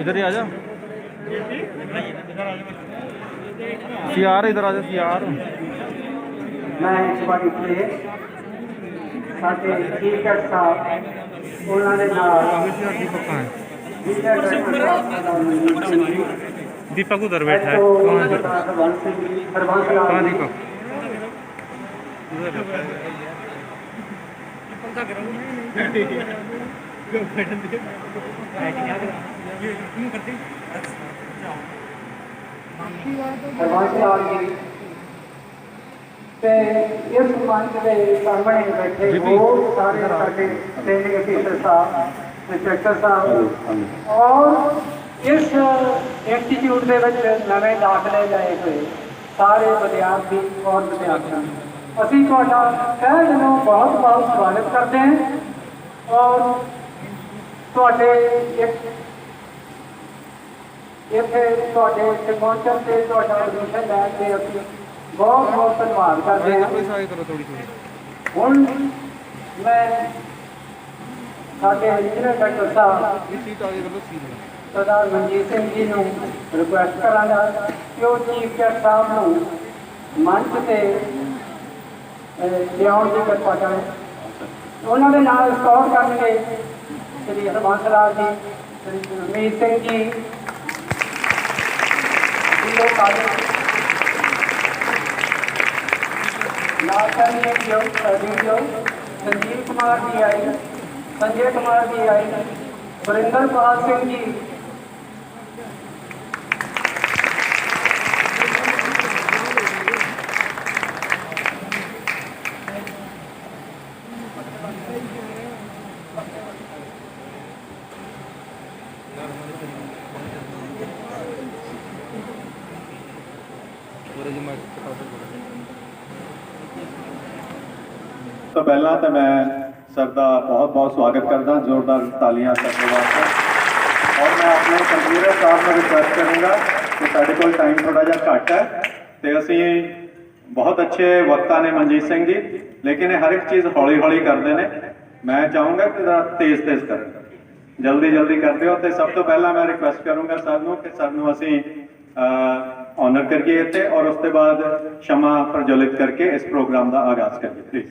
इधर ही आ जा सीआर, इधर आ जा सीआर। मैं इस बारी पे साडे टीचर साहब उन्होंने दीपक उधर बैठा है। कहाँ दीपक? इस मंच के सामने बैठे वो सारे ट्रेनिंग ऑफिसर साहब, इंस्पेक्टर साहब और इस इंस्टीट्यूट के नवे दाखले लाए हुए सारे विद्यार्थी और विद्यार्थियों असी तुहाडा तहे दिलों बहुत बहुत स्वागत करते हैं और तुहाडे इत्थे पहुंचण से तुहाडा एडमिशन लैण ते असीं बहुत बहुत धन्यवाद करते हैं। हुण मैं साडे इंजीनियर डॉक्टर साहब सरदार मनजीत सिंह जी नूं रिक्वेस्ट करांगा कि वो चीफ गेस्ट साहब नूं मंच ते लियाउण दी किरपा करें। उन्हां दे नाल स्कॉट करनगे श्री हरबंस लाल जी, श्री गुरमीत सिंह जी, संजीव कुमार जी आई, संजय कुमार जी आई, सुरेंद्र पाल सिंह जी, तो पहला तो मैं सर का बहुत बहुत स्वागत करता, जोरदार तालियां करने वास्ते। और मैं अपने कंप्यूटर साहब को रिक्वेस्ट करूँगा कि साढ़े को टाइम थोड़ा जहा घट है तो असी बहुत अच्छे वक्ता ने मनजीत सिंह जी, लेकिन हर एक चीज़ हौली हौली करते हैं। मैं चाहूँगा कि जरा तेज़ तेज़ करें, जल्दी जल्दी कर दो। तो सब तो पहला मैं रिक्वेस्ट करूँगा सर को कि सर को असी ऑनर करिए इतने और उसके बाद क्षमा प्रज्वलित करके इस प्रोग्राम का आगाज करिए प्लीज।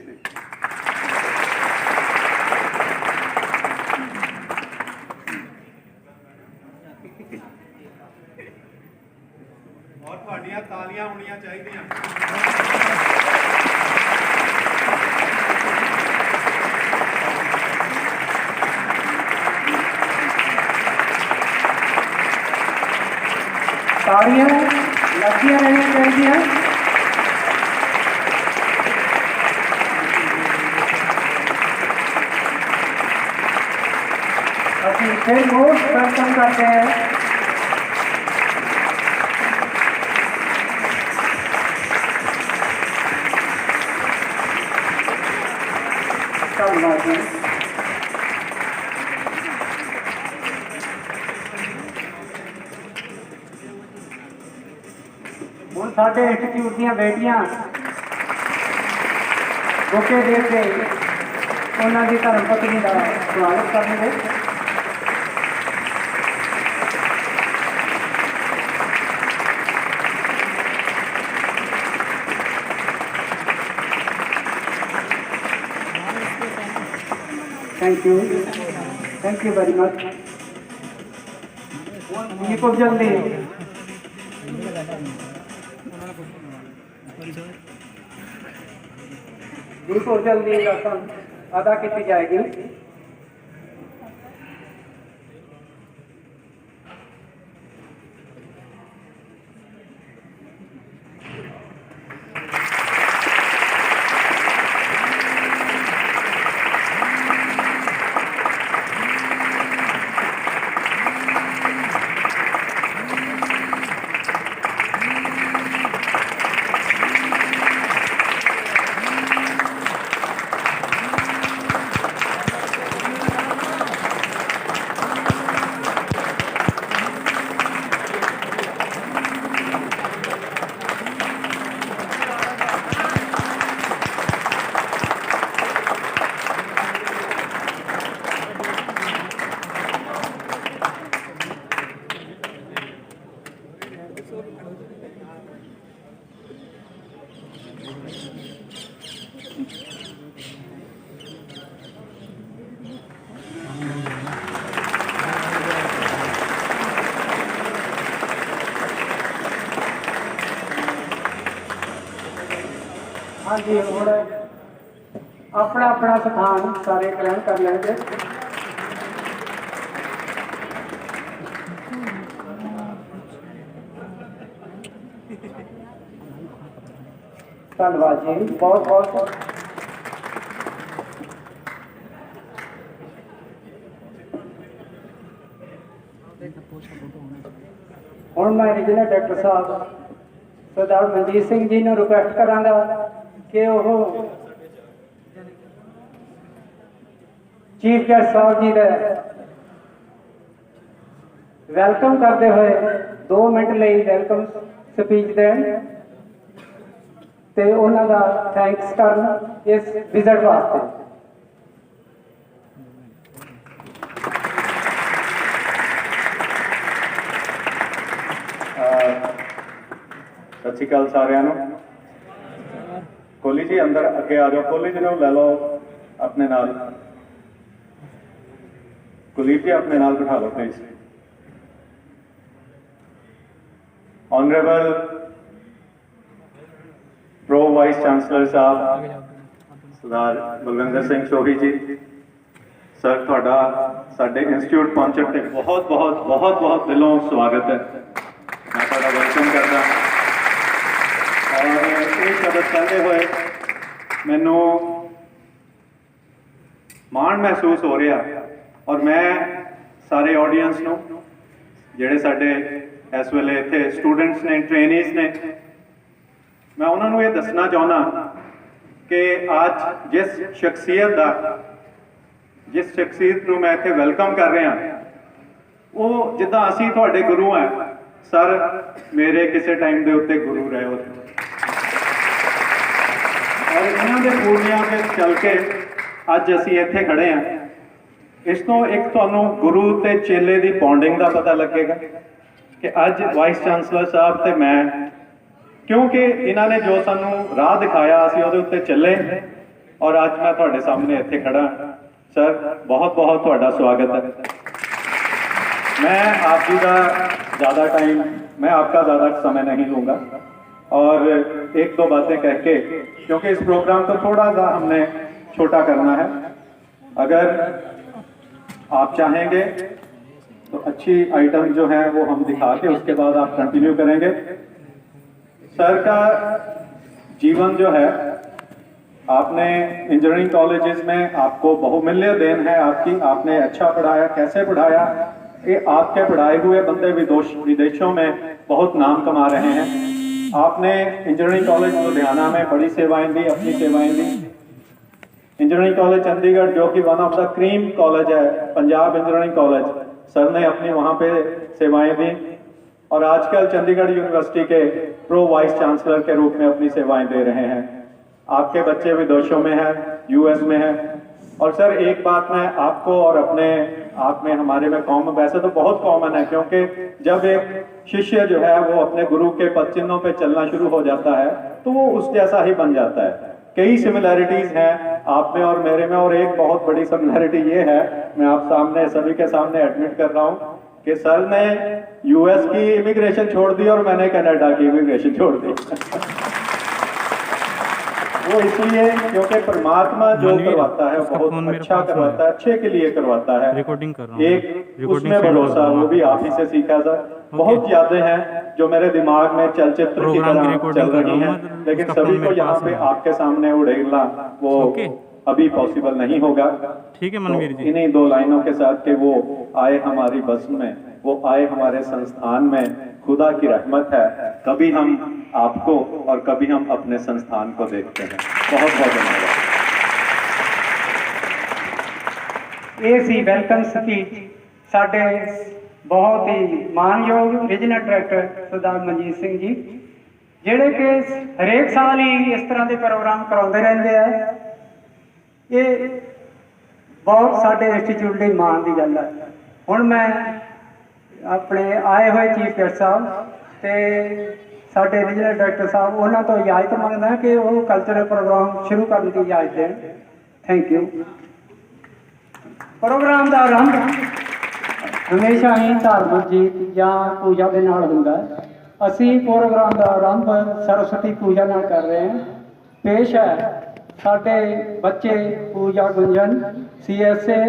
और तुहाडियां तालियां होनियां चाहिए। तालियां लगियां रहनियां चाहिए। अभी फिर मोस्ट वेलकम करते हैं धन्यवाद जी। ਹੁਣ ਸਾਡੇ ਇੰਸਟੀਚਿਊਟ ਦੀਆਂ ਬੇਟੀਆਂ ਬੁਕੇ ਦੇ ਕੇ ਉਹਨਾਂ ਦੀ ਧਰਮ ਪਤਨੀ ਦਾ ਸਵਾਗਤ ਕਰਨਗੇ। Thank you very much. बिल्कुल जल्दी बिल्कुल जल्दी रस्म अदा की जाएगी। हाँ जी हुण अपना अपना स्थान सारे ग्रहण कर लेंगे। धन्यवाद जी, बहुत बहुत। हुण मैं रीजनल डायरेक्टर साहब सरदार मनजीत सिंह जी ने रिक्वेस्ट करांगा कि वो चीफ गेस्ट साहब जी का वेलकम करते हुए 2 मिनट ਲਈ वेलकम स्पीच देन ते उन्हां दा थैंक्स करन इस विजिट वास्ते। सत श्री अकाल सारिਆਂ ਨੂੰ। कोहली जी अंदर अगे आ जाओ, कोहली जी ਨੂੰ ਲੈ ਲਓ अपने नाल, कुलदीप जी अपने नाल बिठा लो please. Honourable pro vice chancellor साहब सरदार बलविंदर सिंह शोही जी, सर तुहाडा साडे इंस्टीट्यूट पहुंचण ते बहुत बहुत बहुत बहुत दिलों स्वागत है। मैं तुहाडा वेलकम करदा और ये शब्द कहते हुए मैनू माण महसूस हो रहा और मैं सारे ऑडियंस नूं जिहड़े साडे इस वेले इत्थे स्टूडेंट्स ने ट्रेनीज ने मैं उन्होंने ये दसना चाहना कि आज जिस शख्सियत नूं मैं इत्थे वेलकम कर रहा वो जिद्दां असीं तुहाडे गुरु हैं, सर मेरे किसी टाइम के उत्ते गुरु रहे हो और इन्हां दे पूर्णियां ते चल के अज असीं इत्थे खड़े हैं। इस तो एक तुहानूं गुरु ते चेले की बॉन्डिंग का पता लगेगा कि अज वाइस चांसलर साहब ते मैं, क्योंकि इन्होंने जो सानू राह दिखाया असीं उहदे उत्ते चले और अज मैं तुहाडे सामने इत्थे खड़ा। सर बहुत बहुत तुहाडा स्वागत है। मैं आप जी का ज़्यादा टाइम, मैं आपका ज़्यादा समय नहीं लूँगा और एक दो बातें कह के, क्योंकि इस प्रोग्राम को थोड़ा सा हमने छोटा करना है। अगर आप चाहेंगे तो अच्छी आइटम जो है वो हम दिखा के उसके बाद आप कंटिन्यू करेंगे। सर का जीवन जो है, आपने इंजीनियरिंग कॉलेजेस में आपको बहुमूल्य देन है आपकी, आपने अच्छा पढ़ाया, कैसे पढ़ाया, ये आपके पढ़ाए हुए बंदे विदेशों में बहुत नाम कमा रहे हैं। आपने इंजीनियरिंग कॉलेज लुधियाना में बड़ी सेवाएं दी, अपनी सेवाएं दी। इंजीनियरिंग कॉलेज चंडीगढ़ जो कि one of the cream college है, पंजाब इंजीनियरिंग कॉलेज, सर ने अपनी वहाँ पे सेवाएं दी और आजकल चंडीगढ़ यूनिवर्सिटी के प्रो वाइस चांसलर के रूप में अपनी सेवाएं दे रहे हैं। आपके बच्चे विदेशों में हैं, यूएस में हैं। और सर एक बात मैं आपको और अपने आप में, हमारे में कॉमन, वैसे तो बहुत कॉमन है, क्योंकि जब एक शिष्य जो है वो अपने गुरु के पद चिन्हों पे चलना शुरू हो जाता है तो वो उस जैसा ही बन जाता है। कई सिमिलैरिटीज हैं आप में और मेरे में, और एक बहुत बड़ी सिमिलैरिटी ये है, मैं आप सामने सभी के सामने एडमिट कर रहा हूँ कि सर ने यूएस की इमिग्रेशन छोड़ दी और मैंने कनाडा की इमिग्रेशन छोड़ दी। वो इसलिए क्योंकि परमात्मा जो करवाता है बहुत अच्छा करवाता है, अच्छे के लिए करवाता है। रिकॉर्डिंग कर रहा हूं, एक उसमें भरोसा, वो भी आप ही से सीखा था। बहुत यादें हैं जो मेरे दिमाग में चलचित्र की तरह चल रही हैं, लेकिन सभी को यहाँ पे आपके सामने उड़ेलना वो अभी पॉसिबल नहीं होगा। ठीक है मनवीर जी, इन्हीं दो लाइनों के साथ कि वो आए हमारी बस में, वो आए हमारे संस्थान में, खुदा की रहमत है, कभी हम आपको और कभी हम अपने संस्थान को देखते हैं। बहुत बहुत धन्यवाद। ये सी वेलकम स्पीच साडे बहुत ही मानयोग रीजनल डायरेक्टर सरदार मनजीत सिंह जी, जिहड़े कि हरेक साल ही इस तरह के प्रोग्राम कराते रहते हैं। ये बहुत साडे इंस्टीट्यूट की मान की गल है। हुण मैं अपने आए हुए चीफ गेस्ट साहब ते ਸਾਡੇ ਰੀਜਨਲ ਡਾਇਰੈਕਟਰ ਸਾਹਿਬ ਉਹਨਾਂ ਤੋਂ ਇਜਾਜ਼ਤ ਮੰਗਦਾ ਕਿ ਉਹ ਕਲਚਰਲ ਪ੍ਰੋਗਰਾਮ ਸ਼ੁਰੂ ਕਰਨ ਦੀ ਇਜਾਜ਼ਤ ਦੇਣ। Thank you. ਪ੍ਰੋਗਰਾਮ ਦਾ ਆਰੰਭ ਹਮੇਸ਼ਾ ਹੀ ਧਾਰਮਿਕ ਗੀਤ ਜਾਂ ਪੂਜਾ ਦੇ ਨਾਲ ਹੁੰਦਾ ਹੈ। ਅਸੀਂ ਪ੍ਰੋਗਰਾਮ ਦਾ ਆਰੰਭ ਸਰਸਵਤੀ ਪੂਜਾ ਨਾਲ ਕਰ ਰਹੇ ਹਾਂ। ਪੇਸ਼ ਹੈ ਸਾਡੇ ਬੱਚੇ ਪੂਜਾ ਗੁੰਜਨ CSA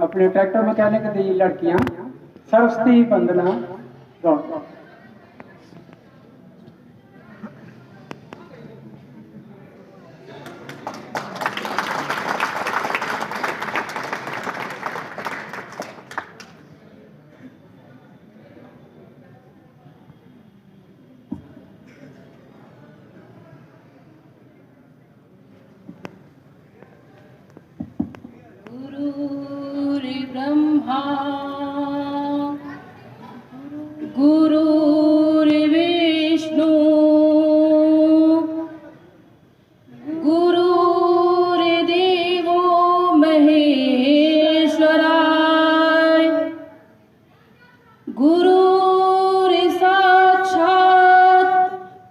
ਆਪਣੇ ਟਰੈਕਟਰ ਮਕੈਨਿਕ ਦੀ ਲੜਕੀਆਂ ਸਰਸਵਤੀ ਵੰਦਨਾ ਗਾਉਣ। गुरुर्ब्रह्मा गुरुर्विष्णु गुरुर्देवो महेश्वराय गुरुर्साक्षात्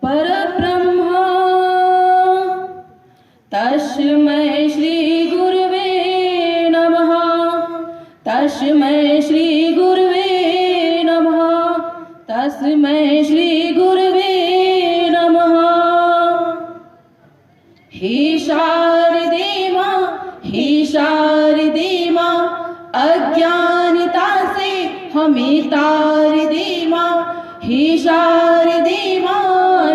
परब्रह्मा तस्मै श्री गुरुवे नमः। तस्मै श्री गुरुवे नमः। तस्मै श्री गुरुवे नमः। हे शारदे मां, हे शारदे मां, अज्ञानता से हमें तार दे मां। हे शारदे मां,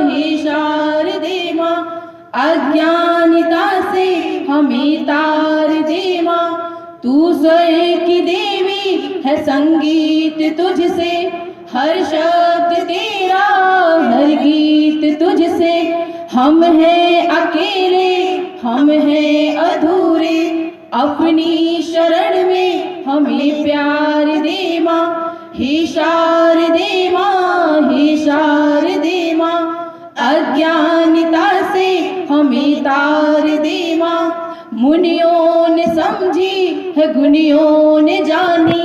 हे शारदे मां, अज्ञानता से हमें तार दे मां। तू स्वयं की देवी है, संगीत तुझसे, हर शब्द तेरा, हर गीत तुझसे। हम हैं अकेले, हम हैं अधूरे, अपनी शरण में हमें प्यार दे मां। हे शारदे मां, हे शारदे मां, अज्ञानता से हमें तार दे मां। मुनियों ने समझी है, गुनियों ने जानी,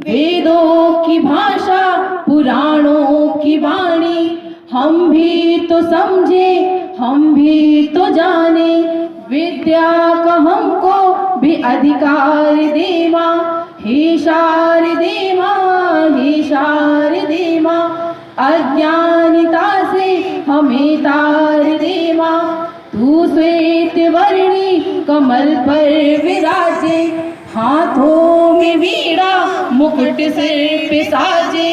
वेदों की भाषा, पुराणों की वाणी। हम भी तो समझे, हम भी तो जाने, विद्या का हमको भी अधिकार दे मां। हे शारदे मां, हे शारदे मां, अज्ञानता से हमें तार दे मां। तू श्वेत वर्णी कमल पर विराजे, हाथों में वीणा मुकुट सिर पे साजे।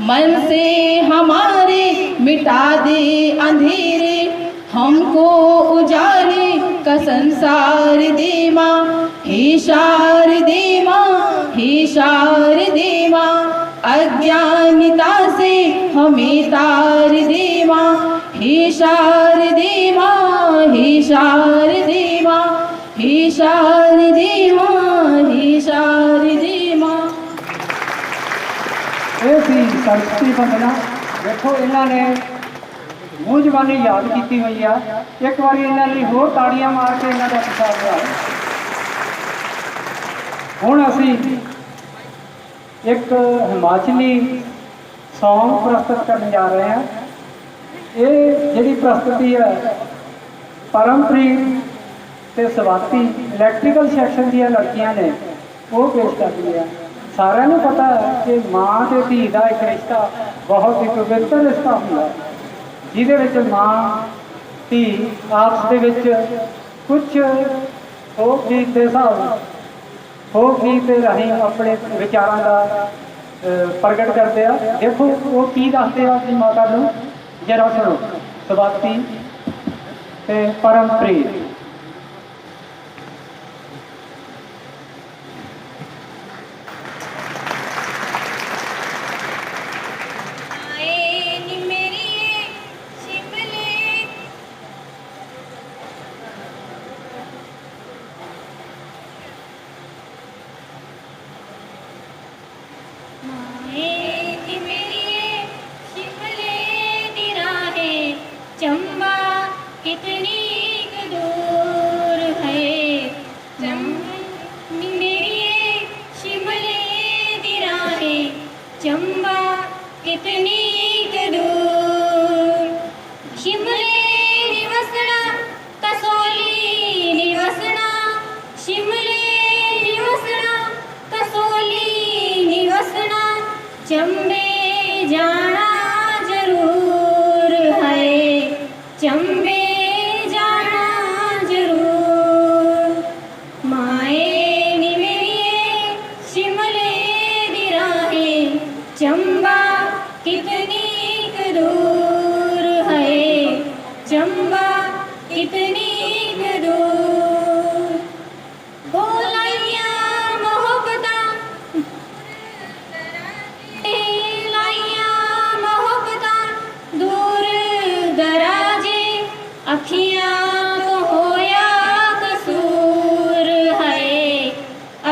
मन से हमारे मिटा दे अंधेरे, हमको उजाले का संसार दे मां। हे शारदे मां, हे शारदे मां, अज्ञानता से हमें तार दे मां। हे शारदे मां, हे शारदे मां, हे शारदे मां, हे शारदे मां। ਇਹ ਸੀ ਸਰਸਵਤੀ ਵੰਦਨਾ। ਦੇਖੋ ਇਹਨਾਂ ਨੇ ਮੂੰਹ ਜ਼ਬਾਨੀ ਯਾਦ ਕੀਤੀ ਹੋਈ ਆ। ਇੱਕ ਵਾਰੀ ਇਹਨਾਂ ਲਈ ਹੋਰ ਤਾੜੀਆਂ ਮਾਰ ਕੇ ਇਹਨਾਂ ਦਾ ਪ੍ਰਸ਼ਾਦ ਲਿਆਓ। ਹੁਣ ਅਸੀਂ ਇੱਕ ਹਿਮਾਚਲੀ ਸੌਂਗ ਪ੍ਰਸਤੁਤ ਕਰਨ ਜਾ ਰਹੇ ਹਾਂ। ਇਹ ਜਿਹੜੀ ਪ੍ਰਸਤੁਤੀ ਹੈ ਪਰਮਪ੍ਰੀਤ ਤੇ ਸਵਾਤੀ ਇਲੈਕਟ੍ਰੀਕਲ ਸੈਕਸ਼ਨ ਦੀਆਂ ਲੜਕੀਆਂ ਨੇ ਉਹ ਪੇਸ਼ ਕਰਦੀਆਂ। ਸਾਰਿਆਂ ਨੂੰ ਪਤਾ ਹੈ ਕਿ ਮਾਂ ਤੇ ਧੀ ਦਾ ਇੱਕ ਰਿਸ਼ਤਾ ਬਹੁਤ ਹੀ ਪਵਿੱਤਰ ਰਿਸ਼ਤਾ ਹੁੰਦਾ ਹੈ, ਜਿਹਦੇ ਵਿੱਚ ਮਾਂ ਧੀ ਆਪਸ ਦੇ ਵਿੱਚ ਕੁਝ ਫੋਕ ਗੀਤ ਦੇ ਹਿਸਾਬ ਨਾਲ ਫੋਕ ਗੀਤ ਦੇ ਰਾਹੀਂ ਆਪਣੇ ਵਿਚਾਰਾਂ ਦਾ ਪ੍ਰਗਟ ਕਰਦੇ ਆ। ਦੇਖੋ ਉਹ ਕੀ ਦੱਸਦੇ ਆ ਆਪਣੀ ਮਾਤਾ ਨੂੰ, ਜਰਾ ਸੁਣੋ। ਸਵਾਤੀ ਤੇ ਪਰਮਪ੍ਰੀਤ। चंबा कितनी दूर है, मेरी शिमले दी राहें, चंबा कितनी दूर निवसना कसोली निवसना शिमले निवसना कसोली निवसना चंबे जाना जरूर है चंबे जाना जरूर माए नी मेरिए शिमले दी राहें चंबा कितनी क दूर है चंबा कितनी क दूर बोलाइया मोहब्बतां लाइया मोहब्बतां दूर दराजे अखियां तो होया कसूर है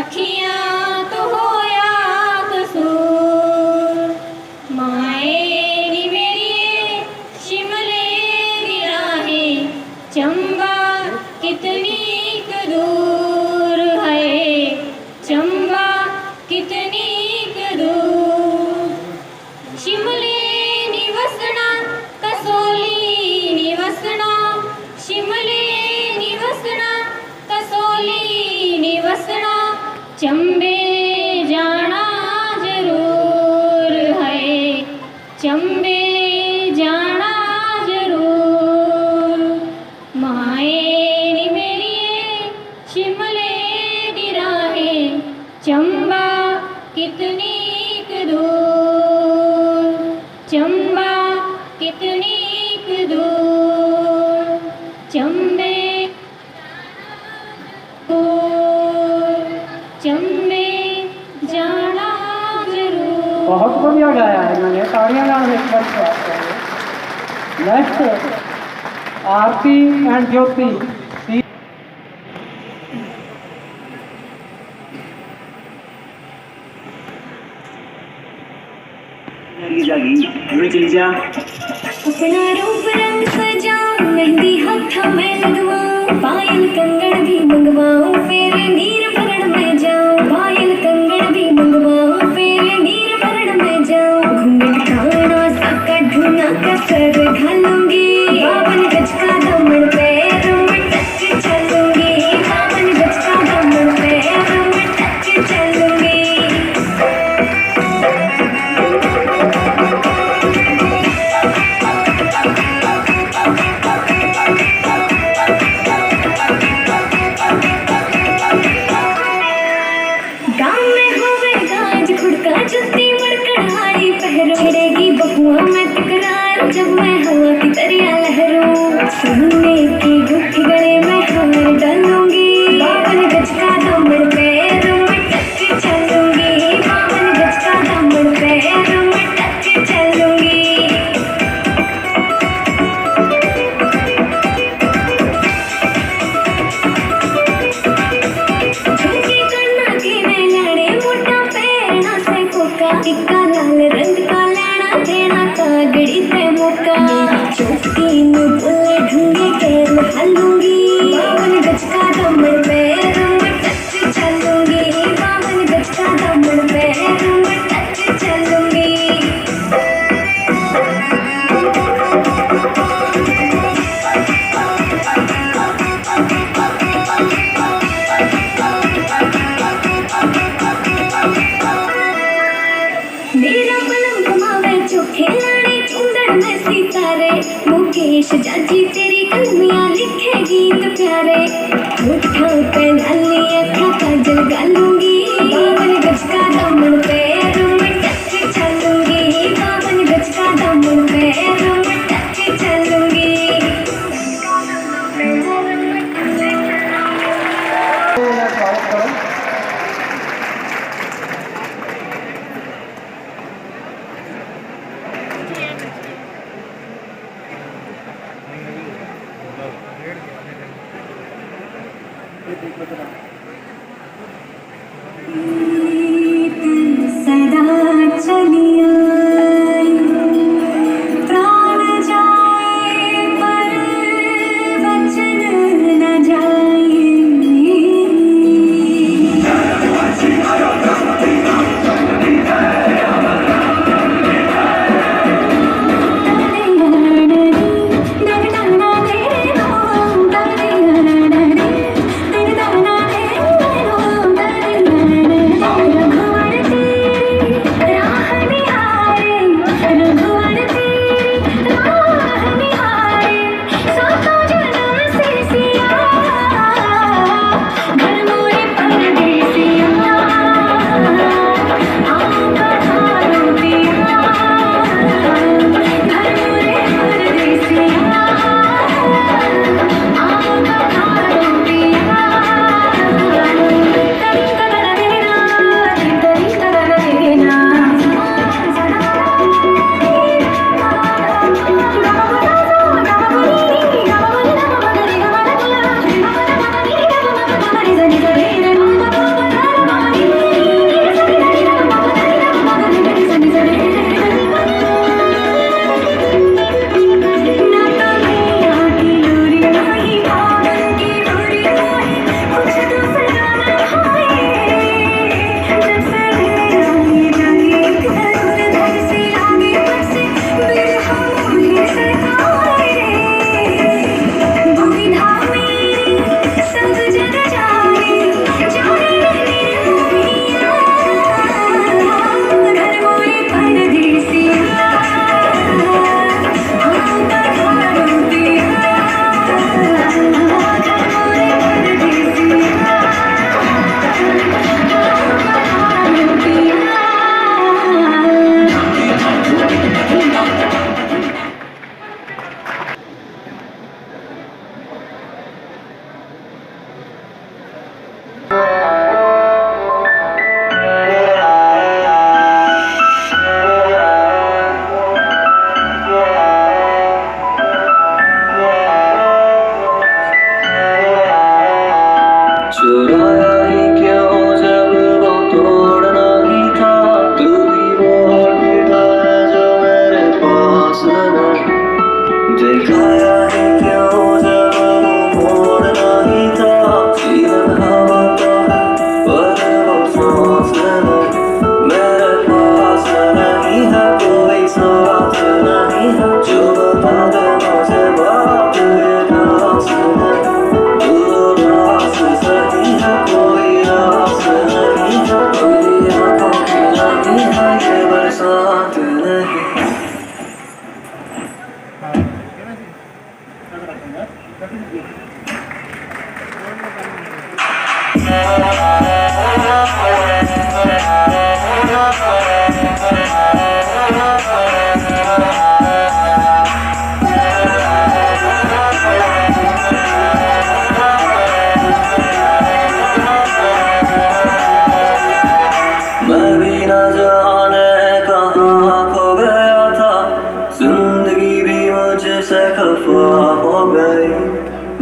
अखियां तो होया कसूर माए नी मेरिए शिमले दी राहें चंबा कितनी क दूर है चंबा कितनी क दूर शिमले निवसना कसोली निवसना शिमले निवसना कसोली निवसना चंबे जाना जरूर है चंबे जाना जरूर माए नी मेरिए शिमले दी राहें चंबा कितनी क दूर चंबा कितनी क दूर चंबे चंबे जाना जरूर। बहुत बढ़िया गाया है इन्होंने, ताड़ियां नाल एक बार प्रयास करें। नेक्स्ट आरती एंड ज्योति चली जा अपना रूप रंग सजाऊं मेहंदी हाथ में लगवाऊं पायल कंगन भी मंगवाऊं फिर नीर भरण में जाऊं पायल कंगन भी मंगवाऊं फिर नीर भरण में जाऊं घूंघट काना साका ढूंढा कसर ढालूंगी बावन गज का दामन पैर में टच चलूंगी बावन गज का दामन पैर में टच चलूंगी गाँव में होवे गाज खुड़का जुत्ती मड़कड़ाई पहरो छड़ेगी बहुआ में तकरार जब मैं हवा की दरिया लहरों सोने की गुठी गले में हार डालूंगी बावन गज का दामन पैरों में टच चलूंगी बावन गज का दामन पैरों में टच चलूंगी झुमकी करना के मैं लाड़े मोटा पैरना से कोका टिक्का लाल रंग का लाना देना कागड़ी पे मौका मेरी चौकी नु बोले ढूंढे के मैं हलूंगी बावन गज का दामन पैरों में टच चलूंगी बावन गज का दामन पैरों में टच चलूंगी मेरा बलम घुमावे चोखे लाने चुंदड़ में सितारे मुकेश जाजी तेरी कलमियां लिखे गीत प्यारे होठों पे लाली अखा काजल गालूंगी बावन गज का दामन पैरों में टच चलूंगी बावन गज का दामन पैरों में टच चलूंगी स्वागत करो। सदा चलिया प्राण जाए पर वचन न जाए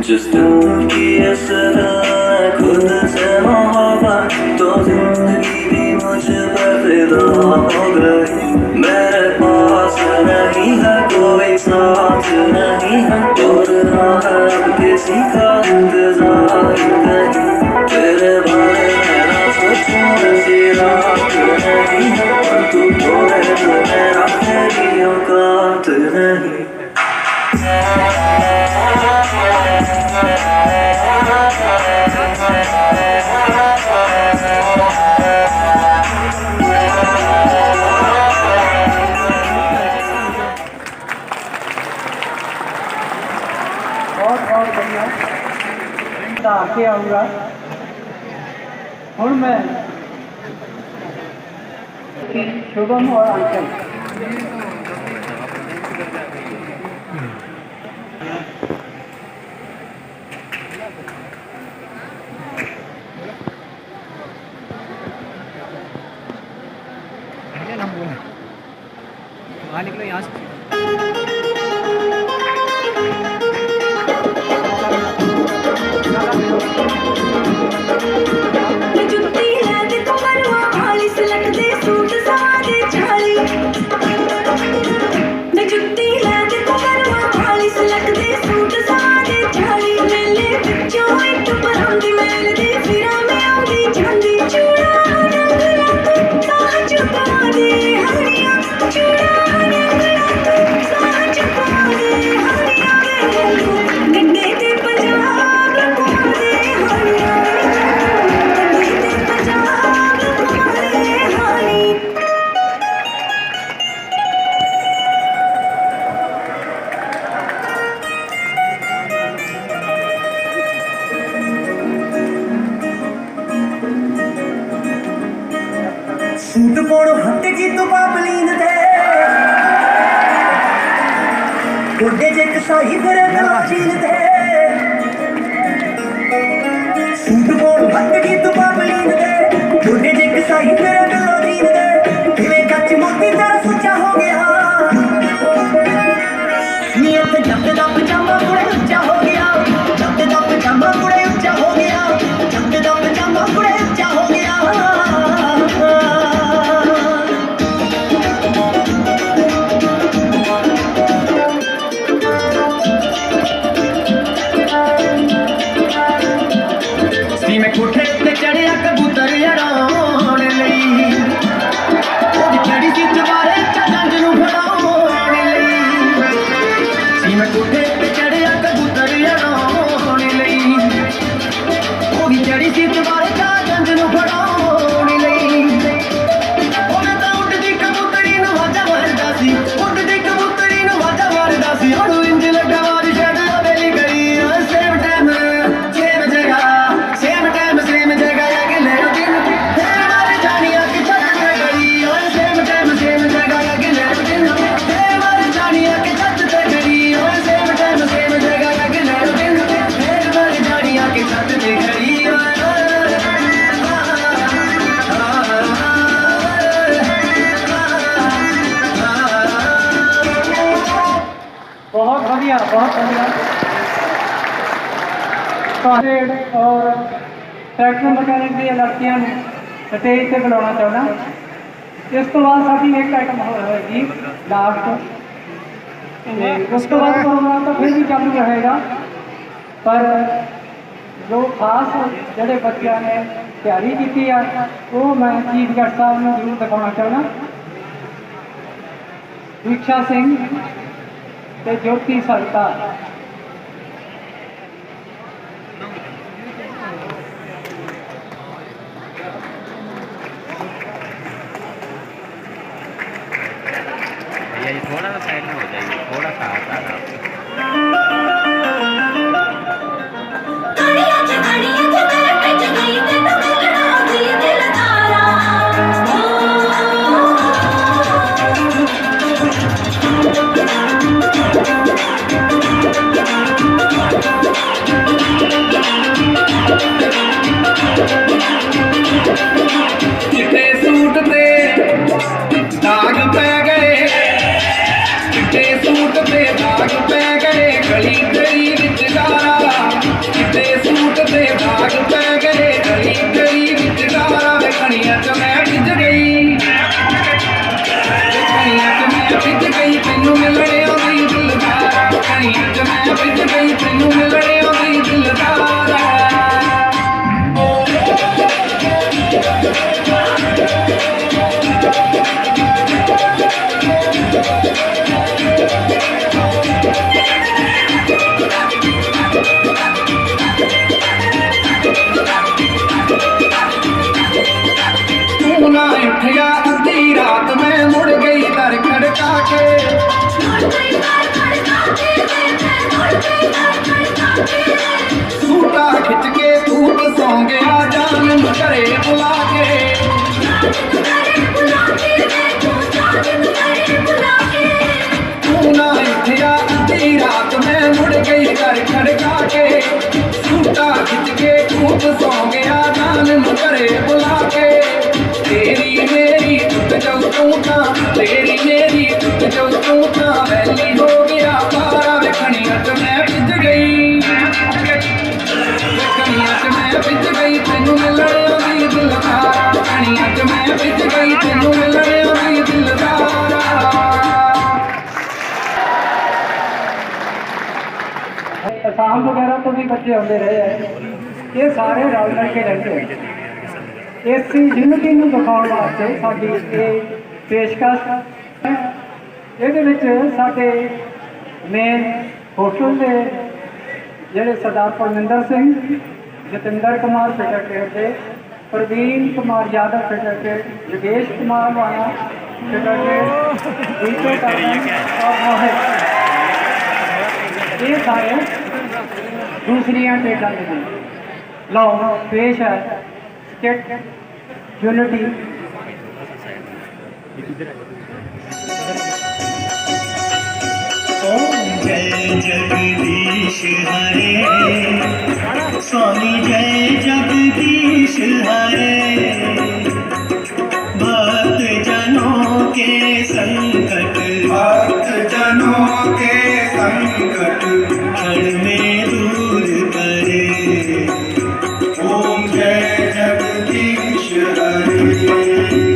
जिस दिन की इस तरह खुद से मोहब्बत तो जिंदगी भी मुझ पर फिदा हो गई। मेरे पास नहीं है कोई साथ नहीं है और ना है अब किसी का इंतजार नहीं। तेरे बारे में ना सोचूं ऐसी रात नहीं है और तू बोले तो मेरा तेरी औकात नहीं। बहुत बढ़िया आके आऊँगा। और मैं शुभम और अंचल बाहर निकलो यहाँ से। जुत्ती लैद कमरवा वाली सिलक दे सूट सादे छाली मैं जुत्ती लैद कमरवा वाली सिलक दे सूट सादे छाली मेले विचों इक परांदी मेल दे फिरां में आंदी जांदी चूड़ा रंग रंग साह चुका दे हरिया चूड़ा रंग रंग साह चुका दे हरिया गड्डे ते पंजाब घुमा दे हरिया सूट पोड़ो हट की तो बाबलीन दे गोडे जे कसाई फिर नाचीन दे सूट पोड़ो हट की तो बाबलीन दे गोडे जे कसाई फिर नाचीन दे तेरे कच्च मोती तेरा सुच्चा हो गया नीयत जब दा पजामा कुड़े ऊंचा हो गया जब दा पजामा कुड़े ऊंचा हो गया जब दा पजामा कुड़े ऊंचा हो गया। मैं कोठे ते चढ़िया कबूतर उड़ाउण लई ओदी चढ़ी सी चबारे चंद नूं फड़ाउण लई मैं कोठे ते चढ़िया कबूतर उड़ाउण लई ओदी चढ़ी सी चबारे चंद नूं फड़ाउण लई ओने तां उड़दी कबूतरी नूं वाजा मारदा सी उड़दी कबूतरी नूं वाजा मारदा सी ओनू इंज लगा वारी छड़ बेली गई सेम टाइम सेम जगह सेम टाइम सेम जगह अगले दिन फिर मार जानिया कि छत ते गई और सेम टाइम सेम जगह अगले दिन फिर मार जानिया कि छत ते गई और सेम टाइम सेम जगह अगले दिन फिर मार जानिया कि छत ते गई। बहुत बढ़िया बहुत बढ़िया। और ट्रैक्टर मैकेनिक दी लड़कियां स्टेज से बुलाना चाहना। इस तो बाद साडी एक आइटम होगी लास्ट, उस तो बाद प्रोग्राम तो फिर भी चालू रहेगा, पर जो खास जोड़े बच्चों ने तैयारी की है वो मैं चीफ गेस्ट साहब ने जरूर दिखाना चाहना। दीक्षा सिंह ते ज्योति सरकार भैया ये थोड़ा सा साइड में हो जाइए, थोड़ा सा आता है। खिंच गई तेनू मिलने आवी दिलदार तू ना उठिया अद्धी रात में मुड़ गई दर खड़का के सूटा खिंच के धूप सौ गया जान घरे बुला के तू ना उठिया अद्धी रात में मुड़ गई दर खड़का के सूटा खिंच के धूप सौ गया जान घरे बुला के तेरी मेरी टूट जाऊं तू ता तेरी मेरी टूट जाऊं तू ता वैली हो गया पारा वेखनिया च मैं भिज गई वेखनिया च मैं भिज गई तेनू मिलने आवी दिलदार वेखनिया च मैं भिज गई तेनू मिलने आवी दिलदार आसाम वगैरह तो भी बच्चे आते रहे हैं ये सारे रल मिल के रहते हैं इस यूनिटी ਨੂੰ ਦਿਖਾਉਣ ਵਾਸਤੇ ਸਾਡੀ ਇਹ ਪੇਸ਼ਕਸ਼ ਇਹਦੇ ਵਿੱਚ ਸਾਡੇ ਮੇਨ ਹੋਸਟਲ ਦੇ ਜਿਹੜੇ ਸਰਦਾਰ ਪਰਮਿੰਦਰ ਸਿੰਘ ਜਤਿੰਦਰ ਕੁਮਾਰ ਸੈਕਟਰੀ ਪ੍ਰਵੀਨ ਕੁਮਾਰ यादव ਸੈਕਟਰੀ योगेश कुमार वाला सैकटरी दीपक टाटा और मोहित ये सारे दूसरियां ट्रेडा के लो पेश है स्टेट यूनिटी ओम जय जगदीश हरे स्वामी जय जगदीश हरे भक्त जनों के संकट क्षण में दूर करे ओम जय जगदीश हरे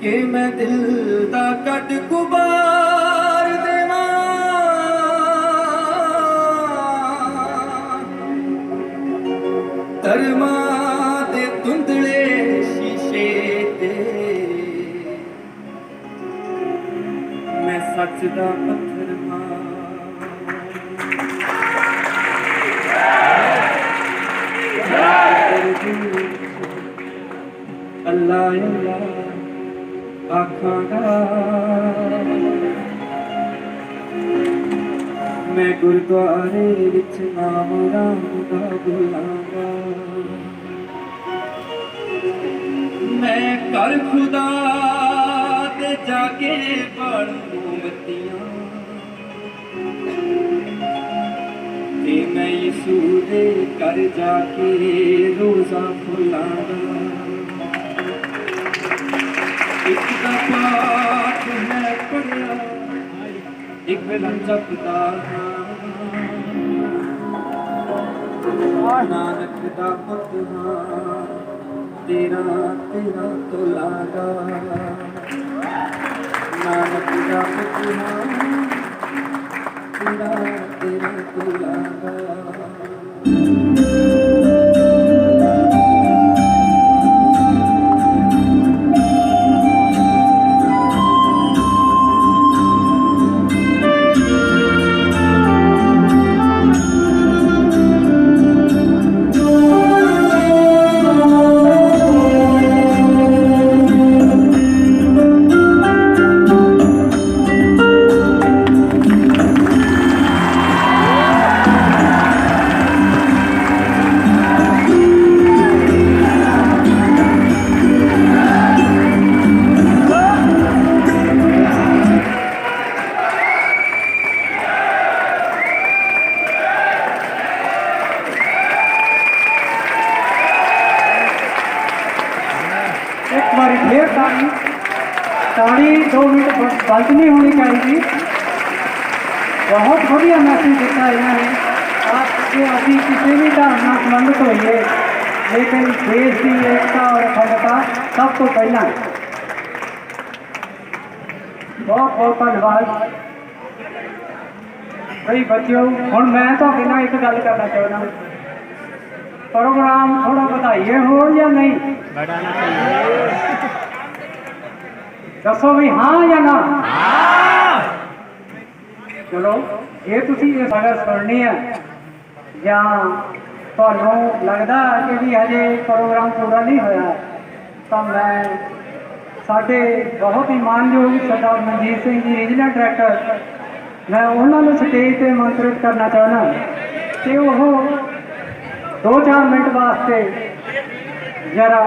कि मैं दिल दा कट गुबार देवां धर्मा दे धुंधले शीशे ते मैं सच दा पत्थर अल्लाह अल्लाह आखांगा मैं गुरुद्वारे विच नाम राम दा बुलांगा मैं कर खुदा ते जाके बालू मोमबत्तियां ते मैं यीशु दे घर जाके रोजा खुलांगा एक दा पाठ मैं पढ़िया एक वेला जपदा नानक दा पुत हां तेरा तेरा तो लागा नानक दा पुत हां तेरा तेरा तो लागा एक बार फिर ताड़ी 2 मिनट बंद नहीं होनी चाहिए। बहुत बढ़िया मैसेज दिता इन्होंने आपके अभी किसी भी धर्म ਨਾਲ संबंधित होइए लेकिन देश की एकता और अखंडता सब तो पहला बहुत बहुत धन्यवाद भाई बच्चों। हुण मैं तो बिना एक गल करना चाहना प्रोग्राम थोड़ा बढ़ाइए हो या नहीं दसो भी हाँ या ना चलो ये तुसी ये अगर सुननी है या ਤੁਹਾਨੂੰ लगता कि भी हजे प्रोग्राम पूरा नहीं होया तो मैं साढ़े बहुत ही मानयोग सरदार मनजीत सिंह जी रीजनल डायरैक्टर मैं उन्होंने स्टेज पर आमंत्रित करना चाहना कि वो 2-4 मिनट वास्ते जरा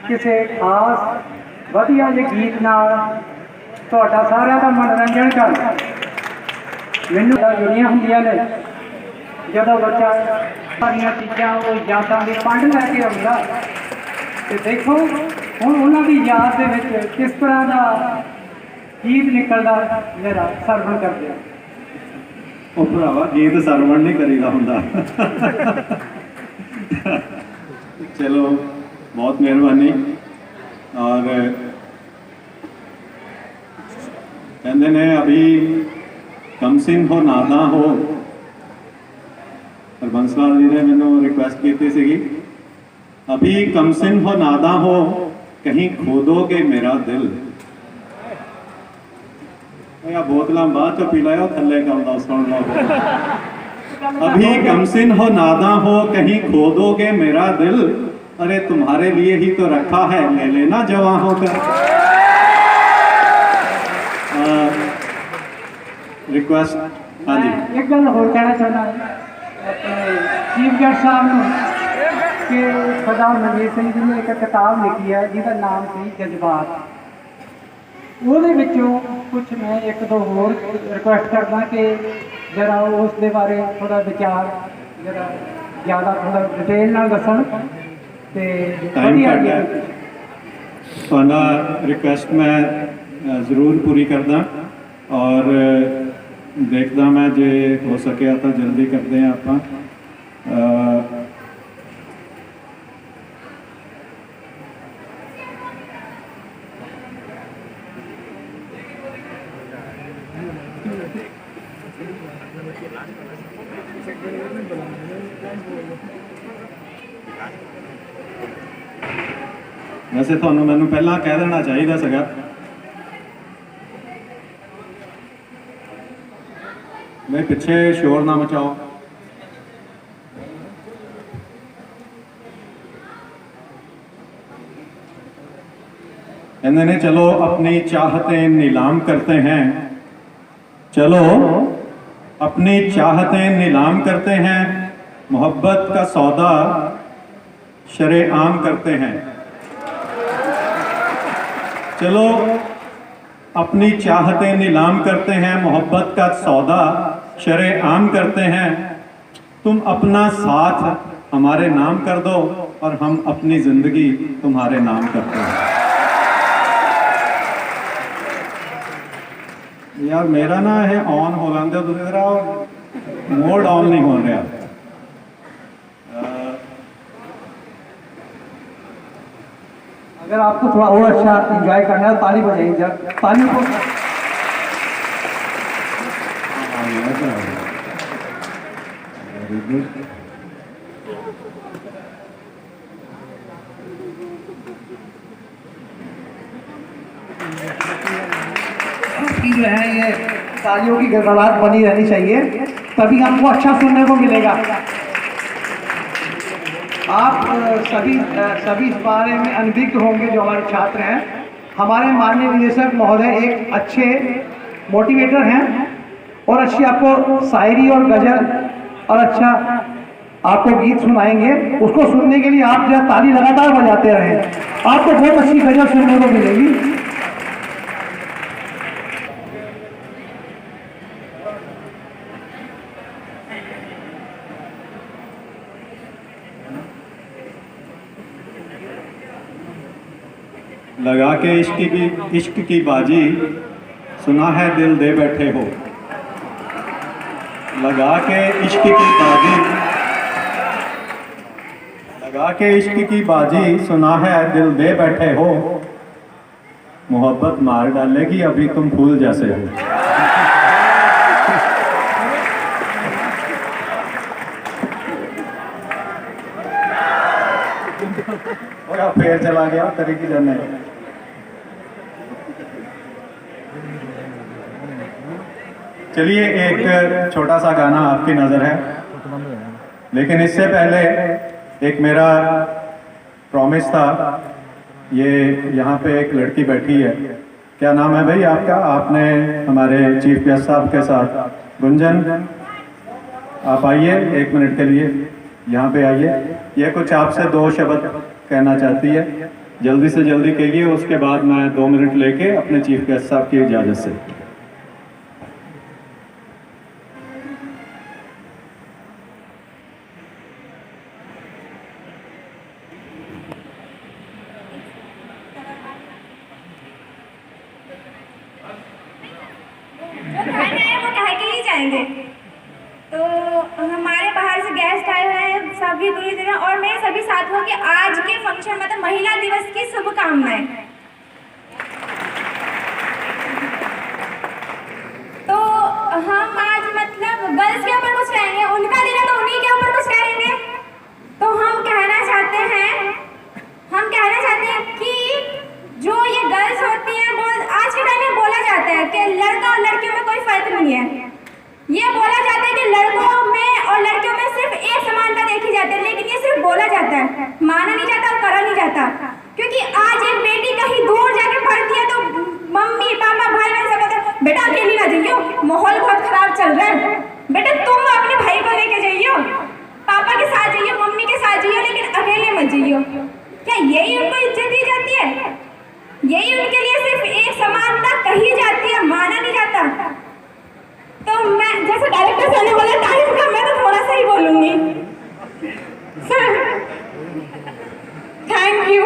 किसी खास वधिया जे गीत नाल तुहाडा सारिਆਂ ਦਾ मनोरंजन कर मैनू जुड़ियां होंदियां ने ਜਦੋਂ ਬੱਚਾ ਸਾਰੀਆਂ ਚੀਜ਼ਾਂ ਉਹ ਯਾਦਾਂ ਦੀ ਪੰਡ ਲੈ ਕੇ ਆਉਂਦਾ ਤੇ ਦੇਖੋ ਹੁਣ ਉਹਨਾਂ ਦੀ ਯਾਦ ਦੇ ਵਿੱਚ ਕਿਸ ਤਰ੍ਹਾਂ ਦਾ ਗੀਤ ਨਿਕਲਦਾ ਜਰਾ ਸਰਵਣ ਕਰਦੇ ਆ। ਉਹ ਭਰਾਵਾ ਗੀਤ ਸਰਵਣ ਨਹੀਂ ਕਰੀਦਾ ਹੁੰਦਾ। ਚਲੋ ਬਹੁਤ ਮਿਹਰਬਾਨੀ। और कहते ने अभी कम सिंह हो नादा हो हरबंस लाल जी ने मैंने रिक्वेस्ट की थी अभी कम सिंह हो नादा हो कहीं खोदोगे मेरा दिल या बोतल बाद चो पी लाओ थले गाँदा सुन लो। अभी कम सिंह हो नादा हो कहीं खोदोगे मेरा दिल अरे तुम्हारे लिए ही तो रखा है ले लेना जवां होकर। रिक्वेस्ट हाँ जी एक गल होर कहना चाहना अपने चीफ गेस्ट साहब ने कि सरदार मनजीत सिंह जी ने एक किताब लिखी है जिसका नाम सी जज्बात ਉਹਦੇ ਵਿੱਚੋਂ कुछ मैं 1-2 होर रिक्वेस्ट करना कि जरा उस दे बारे थोड़ा विचार जरा ज़्यादा थोड़ा डिटेल नाल दसन ते वधिया ਤੁਹਾਡਾ रिक्वेस्ट मैं ज़रूर पूरी करदा और देखदा मैं जे हो सके तो जल्दी करते हैं आप। वैसे ਤੁਹਾਨੂੰ ਮੈਨੂੰ ਪਹਿਲਾਂ ਕਹਿ ਦੇਣਾ ਚਾਹੀਦਾ ਸੀਗਾ मैं पीछे शोर ना मचाओ। कहते ने चलो अपनी चाहतें नीलाम करते हैं चलो अपनी चाहतें नीलाम करते हैं, मोहब्बत का सौदा शरेआम करते हैं। चलो अपनी चाहतें नीलाम करते हैं, मोहब्बत का सौदा शरेआम करते हैं। तुम अपना साथ हमारे नाम कर दो और हम अपनी जिंदगी तुम्हारे नाम करते हैं। यार मेरा ना है ऑन हो रहा है, दूसरी तरह मोड ऑन नहीं हो रहा। अगर आपको थोड़ा और अच्छा एंजॉय करना है ताली बजाइए जब ताली को। की जो है ये तालियों की गड़गड़ाहट बनी रहनी चाहिए, तभी हमको अच्छा सुनने को मिलेगा। आप सभी इस बारे में अनभिज्ञ होंगे जो हमारे छात्र हैं। हमारे माननीय निदेशक महोदय एक अच्छे मोटिवेटर हैं और अच्छी आपको शायरी और गजल और अच्छा आपको गीत सुनाएंगे। उसको सुनने के लिए आप जब ताली लगातार बजाते रहें, आपको बहुत अच्छी गजल सुनने को मिलेगी। लगा के इश्क की बाजी, सुना है दिल दे बैठे हो। लगा के इश्क की बाजी, लगा के इश्क की बाजी, सुना है दिल दे बैठे हो। मोहब्बत मार डालेगी अभी तुम फूल जैसे हो। और फिर चला गया तरीके जाने। चलिए एक छोटा सा गाना आपकी नज़र है, लेकिन इससे पहले एक मेरा प्रॉमिस था। ये यहाँ पे एक लड़की बैठी है, क्या नाम है भाई आपका? आपने हमारे चीफ गेस्ट साहब के साथ, गुंजन आप आइए 1 मिनट के लिए यहाँ पे आइए। ये कुछ आपसे 2 शब्द कहना चाहती है, जल्दी से जल्दी कहिए, उसके बाद मैं 2 मिनट लेके अपने चीफ गेस्ट साहब की इजाज़त से। तो हमारे बाहर से गेस्ट आए हुए हैं, सभी पूरी तरह, और मेरे सभी साथियों के आज के फंक्शन मतलब महिला दिवस की शुभकामनाएं। तो हम आज मतलब गर्ल्स के ऊपर कुछ कहेंगे, उनका दिन है तो उन्हीं के ऊपर कुछ कहेंगे। तो हम कहना चाहते हैं कि जो ये गर्ल्स होती हैं, आज के टाइम में बोला जाता है कि लड़का और लड़कियों में कोई फर्क नहीं है। ये बोला जाता है कि लड़कों में और लड़कियों में सिर्फ एक समानता देखी जाती है, लेकिन ये सिर्फ बोला जाता है, माना नहीं जाता और करा नहीं जाता। क्योंकि आज एक बेटी कहीं दूर जाके पढ़ती है तो मम्मी पापा भाई बहन सब बोलते हैं बेटा अकेली ना जाइयो, माहौल बहुत खराब चल रहा है, बेटा तुम अपने भाई को लेके जाइयो, पापा के साथ जाइयो, मम्मी के साथ जाइयो, लेकिन अकेले मत जाइयो। क्या यही उनको इज्जत दी जाती है? यही उनके लिए सिर्फ एक समानता कही जाती है, माना नहीं जाता? तो मैं जैसे डायरेक्टर सर ने बोला टाइम का, मैं तो थोड़ा सा ही बोलूंगी। Sir thank you.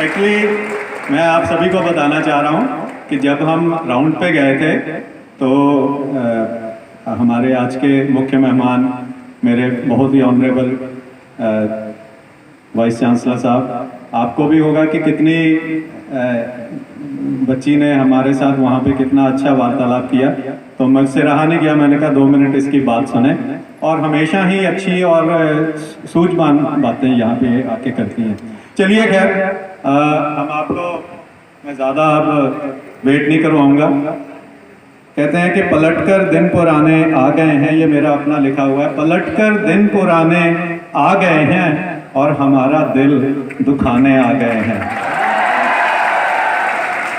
एक्चुअली मैं आप सभी को बताना चाह रहा हूँ कि जब हम राउंड पे गए थे तो हमारे आज के मुख्य मेहमान मेरे बहुत ही ऑनरेबल वाइस चांसलर साहब, आपको भी होगा कि कितनी बच्ची ने हमारे साथ वहाँ पे कितना अच्छा वार्तालाप किया। तो मुझसे रहा नहीं गया, मैंने कहा 2 मिनट इसकी बात सुने। और हमेशा ही अच्छी और सूझबूझ बातें यहाँ पे आके करती हैं। चलिए खैर, हम आपको मैं ज़्यादा अब वेट नहीं करवाऊँगा। कहते हैं कि पलटकर दिन पुराने आ गए हैं, ये मेरा अपना लिखा हुआ है। पलटकर दिन पुराने आ गए हैं और हमारा दिल दुखाने आ गए हैं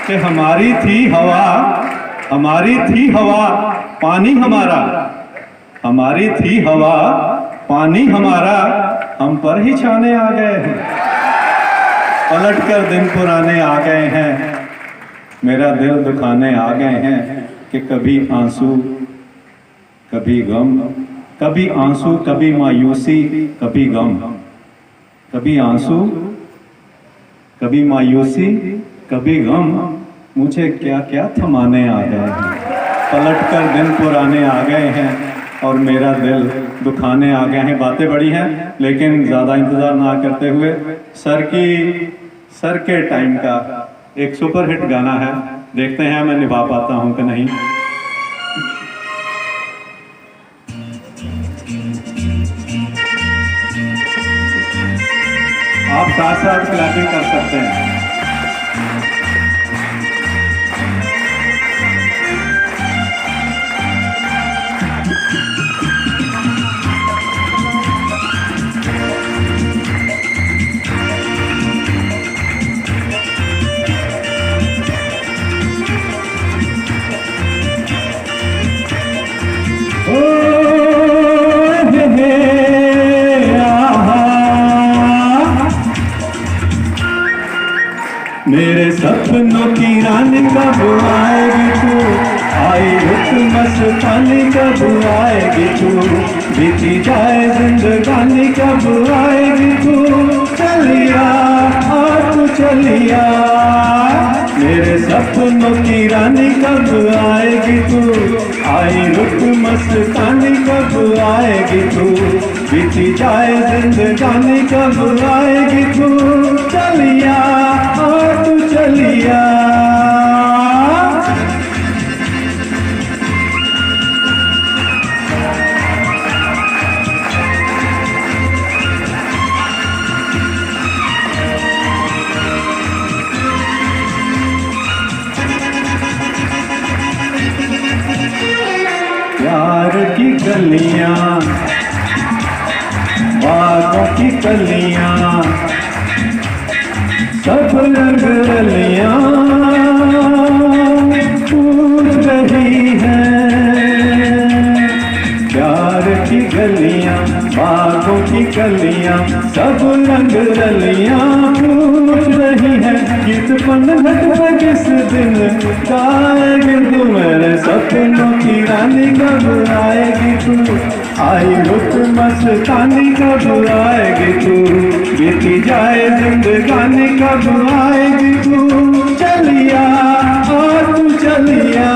कि हमारी थी हवा हमारी थी हवा पानी हमारा, हमारी थी हवा पानी हमारा, हम पर ही छाने आ गए हैं। पलट कर दिन पुराने आ गए हैं, मेरा दिल दुखाने आ गए हैं कि कभी आंसू कभी गम, कभी आंसू कभी मायूसी कभी गम, कभी आंसू कभी मायूसी कभी गम, मुझे क्या क्या थमाने आ गए हैं। पलट कर दिन पुराने आ गए हैं और मेरा दिल दुखाने आ गए हैं। बातें बड़ी हैं लेकिन ज़्यादा इंतज़ार ना करते हुए सर के टाइम का एक सुपरहिट गाना है, देखते हैं मैं निभा पाता हूँ कि नहीं। आप साथ साथ क्लैपिंग कर सकते हैं। मेरे सपनों की रानी कब आएगी तू, आई रुत मस्तानी कब आएगी तू, बीती जाए जिंदगानी कब आएगी तू, चलिया तू चलिया। मेरे सपनों की रानी कब आएगी तू, आई रुत मस्तानी कब आएगी तू, बीती जाए जिंदगानी कब आएगी तू, चलिया तू चलिया। प्यार की गलियां बागों की कलियां सब रंग रलियां फूल रही हैं। प्यार की गलियां बागों की कलियां सब रंग रलियां फूल रही हैं। गीत पनघट पे किस दिन गाएगी तू, मेरे सपनों की रानी कब आएगी तू, आई रुत मस्तानी कब आएगी तू, बीती जाए जिंदगानी कब आएगी तू, चलिया तू चलिया।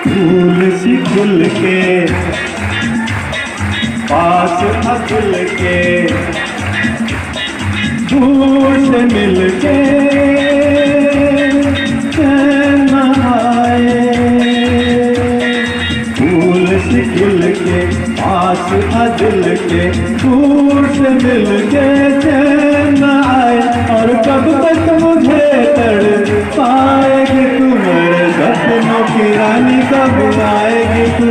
फूल सी खुल के पास अकुल के, दूर से मिल के चैन आए। फूल सी खुल के पास अकुल के, दूर से मिल के चैन आए। और कब तक मुझे तड़ पाएगी तू, मेरे सपनों की रानी कब आएगी तू,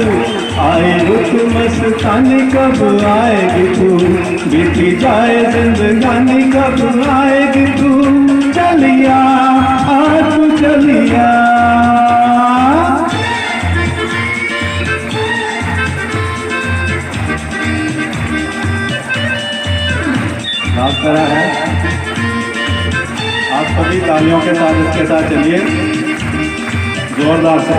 आई रुत मस्तानी कब आएगी तू, बीती जाए जिंदगानी कब आएगी तू, चलिया तू चलिया। रात करा है, आप सभी तालियों के साथ इसके साथ चलिए जोरदार से।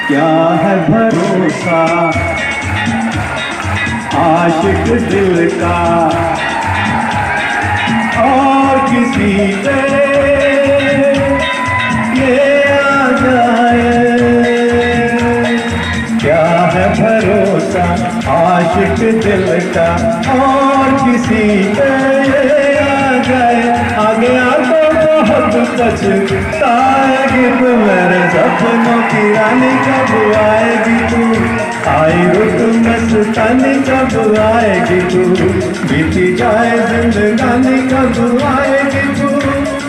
क्या है भरोसा आशिक दिल का और किसी पे ये आ जाए। क्या है भरोसा आशिक दिल का और किसी पे आ जाए। आगे आगे बहुत पछताएगी तू, मेरे सपनों की रानी कब आएगी तू, आई रुत मस्तानी कब आएगी तू, बीती जाए जिंदगानी कब आएगी तू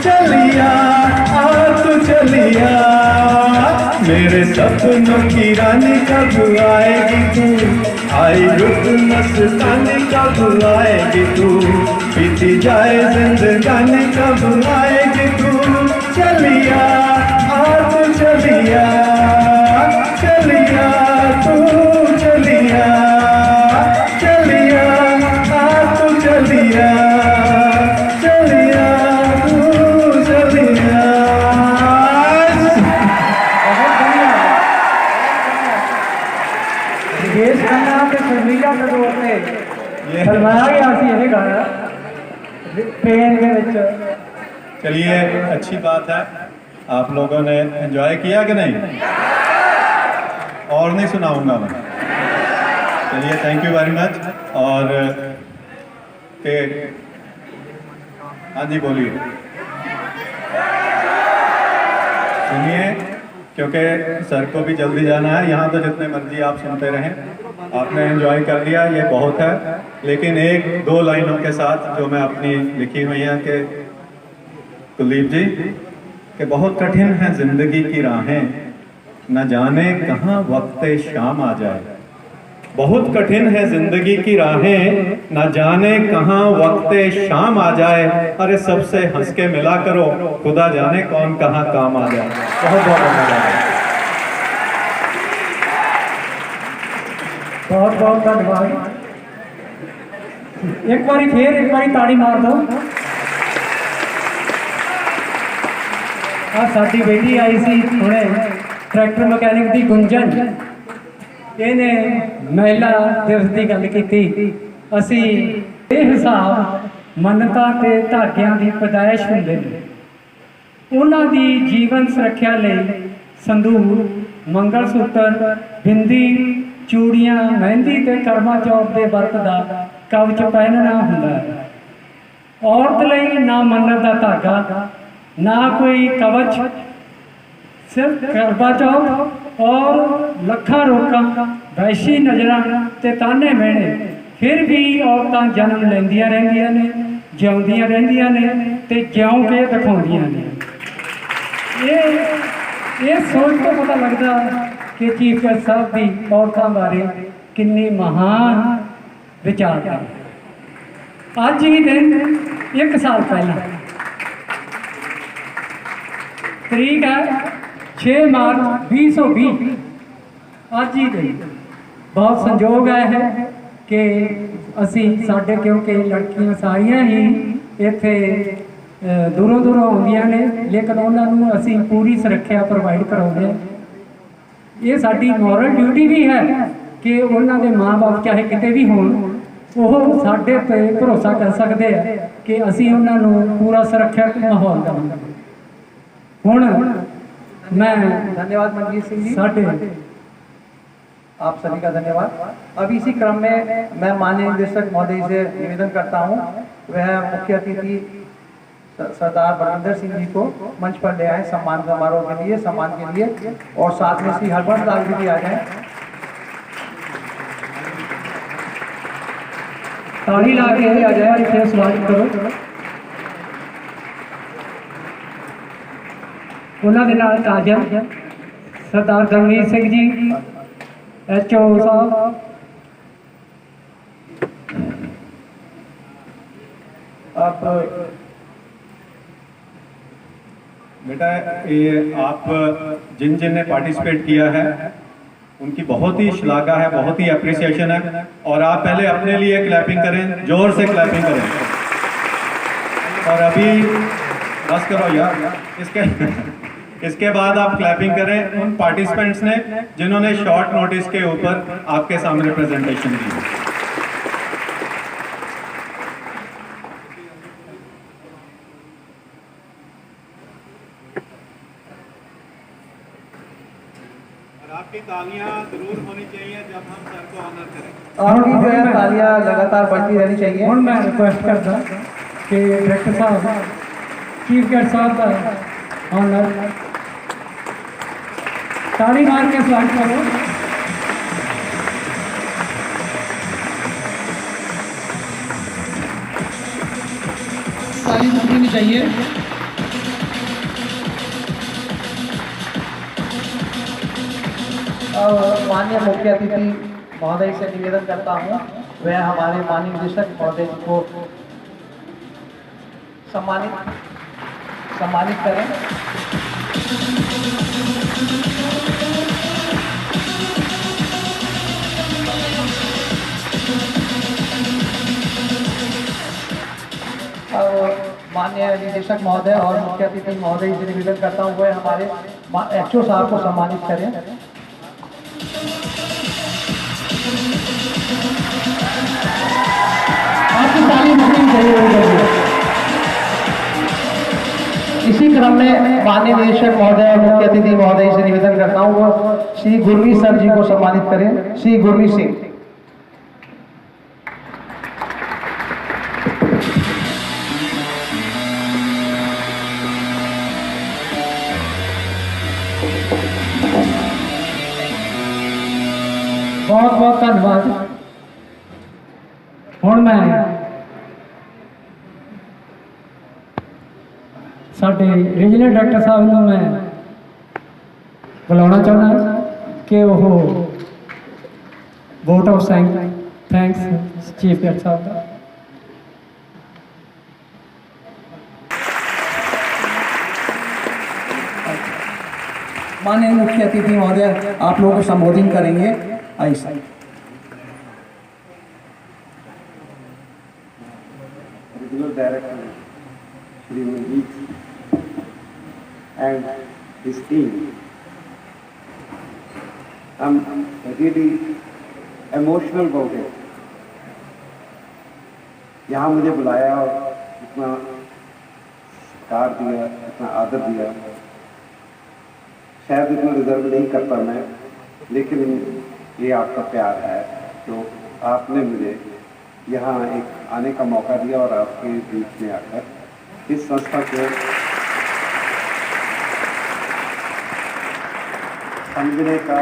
चलिया आ तू चलिया मेरे सपनों की रानी कब आएगी तू आई रुत मस्तानी कब आएगी तू बीती जाए जिंदगानी कब आएगी तू चलिया आ तू चलिया चलिया तू चलिया चलिया आ तू चलिया चलिया तू चलिया। देश खन्ना ते शर्मिला तंदूर ने फरमाया गया सी ये गाना ट्रेन के विच। चलिए अच्छी बात है, आप लोगों ने एंजॉय किया कि नहीं? और नहीं सुनाऊंगा मैं। चलिए थैंक यू वेरी मच। और हाँ जी बोलिए, सुनिए क्योंकि सर को भी जल्दी जाना है। यहाँ तो जितने मर्जी आप सुनते रहें, आपने एंजॉय कर लिया ये बहुत है। लेकिन एक दो लाइनों के साथ जो मैं अपनी लिखी हुई है कि कुलदीप जी कि बहुत कठिन है जिंदगी की राहें, न जाने कहाँ वक्त शाम आ जाए। बहुत कठिन है जिंदगी की राहें, न जाने कहाँ वक्त शाम आ जाए। अरे सबसे हंस के मिला करो, खुदा जाने कौन कहाँ काम आ जाए। बहुत बहुत धन्यवाद। बहुत बहुत धन्यवाद। एक बारी फिर एक बारी ताड़ी मार दो। आज साडी बेटी आई सी हुणे ट्रैक्टर मैकेनिक दी गुंजन, ਇਹਨੇ ਮਹਿਲਾ ਦਿਵਸ ਦੀ ਗੱਲ ਕੀਤੀ। ਅਸੀਂ ਇਹ ਹਿਸਾਬ ਮੰਨਤਾਂ ਤੇ ਧਾਗਿਆਂ ਦੀ ਪੈਦਾਇਸ਼ ਹੁੰਦੇ ਨੇ, ਉਹਨਾਂ ਦੀ ਜੀਵਨ ਸੁਰੱਖਿਆ ਲਈ ਸੰਦੂਰ, ਮੰਗਲ ਸੂਤਰ, ਬਿੰਦੀ, ਚੂੜੀਆਂ, ਮਹਿੰਦੀ ਤੇ ਕਰਮਾ ਚੌਥ ਦੇ ਵਰਤ ਦਾ ਕਵਚ ਪਹਿਨਣਾ ਹੁੰਦਾ ਹੈ। ਔਰਤ ਲਈ ਨਾ ਮੰਨਤ ਦਾ ਧਾਗਾ, ਨਾ ਕੋਈ ਕਵਚ, सिर्फ करवा चौथ और लखा रोका वैशी नज़र ते ताने मेने, फिर भी औरतां जन्म लैंदियां रहिंदियां ने, जिउंदियां रहिंदियां ने ते जिउं के दिखाउंदियां ने। ये सोच तो पता लगता कि चीफ जज साहब की औरतां बारे किन्नी महान विचार है। अज ही दिन 1 साल पहला तरीक है 6 मार्च 2020। ਅੱਜ ਹੀ ਦਿਨ ਬਹੁਤ ਸੰਜੋਗ ਹੈ ਕਿ ਅਸੀਂ ਸਾਡੇ ਕਿਉਂਕਿ ਲੜਕੀਆਂ ਸਾਰੀਆਂ ਹੀ ਇੱਥੇ ਦੂਰੋਂ ਦੂਰੋਂ ਆਉਂਦੀਆਂ ਨੇ, ਲੇਕਿਨ ਉਹਨਾਂ ਨੂੰ ਅਸੀਂ ਪੂਰੀ ਸੁਰੱਖਿਆ ਪ੍ਰੋਵਾਈਡ ਕਰਾਉਂਦੇ ਹਾਂ। ਇਹ ਸਾਡੀ ਮੋਰਲ ਡਿਊਟੀ ਵੀ ਹੈ ਕਿ ਉਹਨਾਂ ਦੇ ਮਾਂ-ਬਾਪ ਚਾਹੇ ਕਿਤੇ ਵੀ ਹੋਣ, ਉਹ ਸਾਡੇ 'ਤੇ ਭਰੋਸਾ ਕਰ ਸਕਦੇ ਆ ਕਿ ਅਸੀਂ ਉਹਨਾਂ ਨੂੰ ਪੂਰਾ ਸੁਰੱਖਿਅਤ ਮਾਹੌਲ ਦੇਵਾਂਗੇ। ਹੁਣ मैं धन्यवाद मनजीत सिंह जी, साढ़े आप सभी का धन्यवाद। अब इसी क्रम में मैं माननीय निदेशक महोदय से निवेदन करता हूँ, वह मुख्य अतिथि सरदार बलविंदर सिंह जी को मंच पर ले आए सम्मान समारोह के लिए, सम्मान के लिए, और साथ में श्री हरबंस लाल जी भी आ जाए। ताली ला के आ जाए, फिर स्वागत करो। ਉਹਨਾਂ ਦੇ ਨਾਲ ਕਾਜਲ ਸਰਦਾਰ ਗਰਮੀਤ ਸਿੰਘ ਜੀ, HO ਸਾਹਿਬ। आप बेटा ये आप जिन जिन ने पार्टिसिपेट किया है उनकी बहुत ही श्लाघा है, बहुत ही अप्रिसिएशन है। और आप पहले अपने लिए क्लैपिंग करें, जोर से क्लैपिंग करें। और अभी बस करो यार, इसके बाद आप क्लैपिंग करें उन पार्टिसिपेंट्स ने जिन्होंने शॉर्ट नोटिस के ऊपर आपके सामने प्रेजेंटेशन दी। और आपकी तालियां जरूर होनी चाहिए जब हम सर को ऑनर करें। आपकी जो है तालियां लगातार बढ़ती रहनी चाहिए। ਹੁਣ मैं रिक्वेस्ट करता कि डायरेक्टर साहब, चीफ गेस्ट साहब का ऑनर ताली मार के स्वागत करो। ताली रुकनी चाहिए। अब माननीय मुख्य अतिथि महोदय से निवेदन करता हूँ वह हमारे माननीय निदेशक महोदय जी को सम्मानित करें। अब माननीय निदेशक महोदय और मुख्य अतिथि महोदय से निवेदन करता हूँ वह हमारे एचओ साहब को सम्मानित करें। आपकी ताली रुकनी चाहिए। इसी क्रम में माननीय निदेशक महोदय और मुख्य अतिथि महोदय से निवेदन करता हूँ वो श्री गुरमीत सर जी को सम्मानित करें। श्री गुरमीत सिंह। बहुत बहुत धन्यवाद। ਹੁਣ मैं साडे रीजनल डायरेक्टर साहब ਨੂੰ मैं बुलाना चाहना कि वो vote of thanks chief guest साहब का। माननीय मुख्य अतिथि महोदय आप लोगों को संबोधित करेंगे। ऐसा Regional Director Shri Manjeet and his team. I'm really emotional about it. यहाँ मुझे बुलाया और इतना सत्कार दिया, इतना आदर दिया, शायद इतना रिजर्व नहीं करता मैं, लेकिन ये आपका प्यार है तो आपने मुझे यहाँ एक आने का मौका दिया और आपके बीच में आकर इस संस्था को समझने का,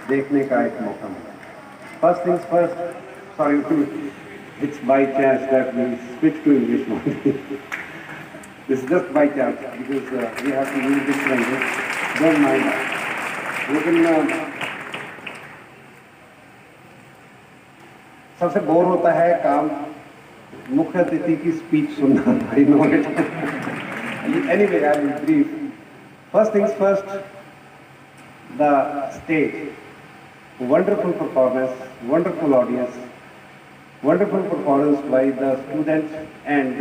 देखने का एक मौका मिला। First things first, sorry to it's by chance that we switch to English only. This is just by chance because we have to use this language. Don't mind that. लेकिन सबसे बोर होता है काम मुख्य अतिथि की स्पीच सुनना। I know it. Anyway I will brief. First things first, the stage, wonderful performance, wonderful audience, wonderful performance by the students and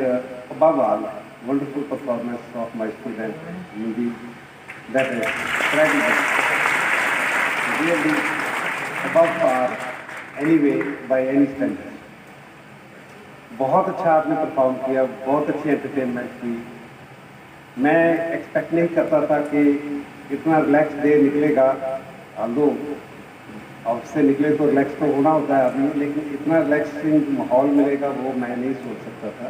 above all wonderful performance of my student Hindi, that is credible, really above par anyway by any standard. बहुत अच्छा आपने perform किया, बहुत अच्छी entertainment की। मैं expect नहीं करता था कि इतना रिलैक्स डे निकलेगा। लोग ऑफिस से निकले तो रिलैक्स तो होना होता है आदमी, लेकिन इतना रिलैक्सिंग माहौल मिलेगा वो मैं नहीं सोच सकता था।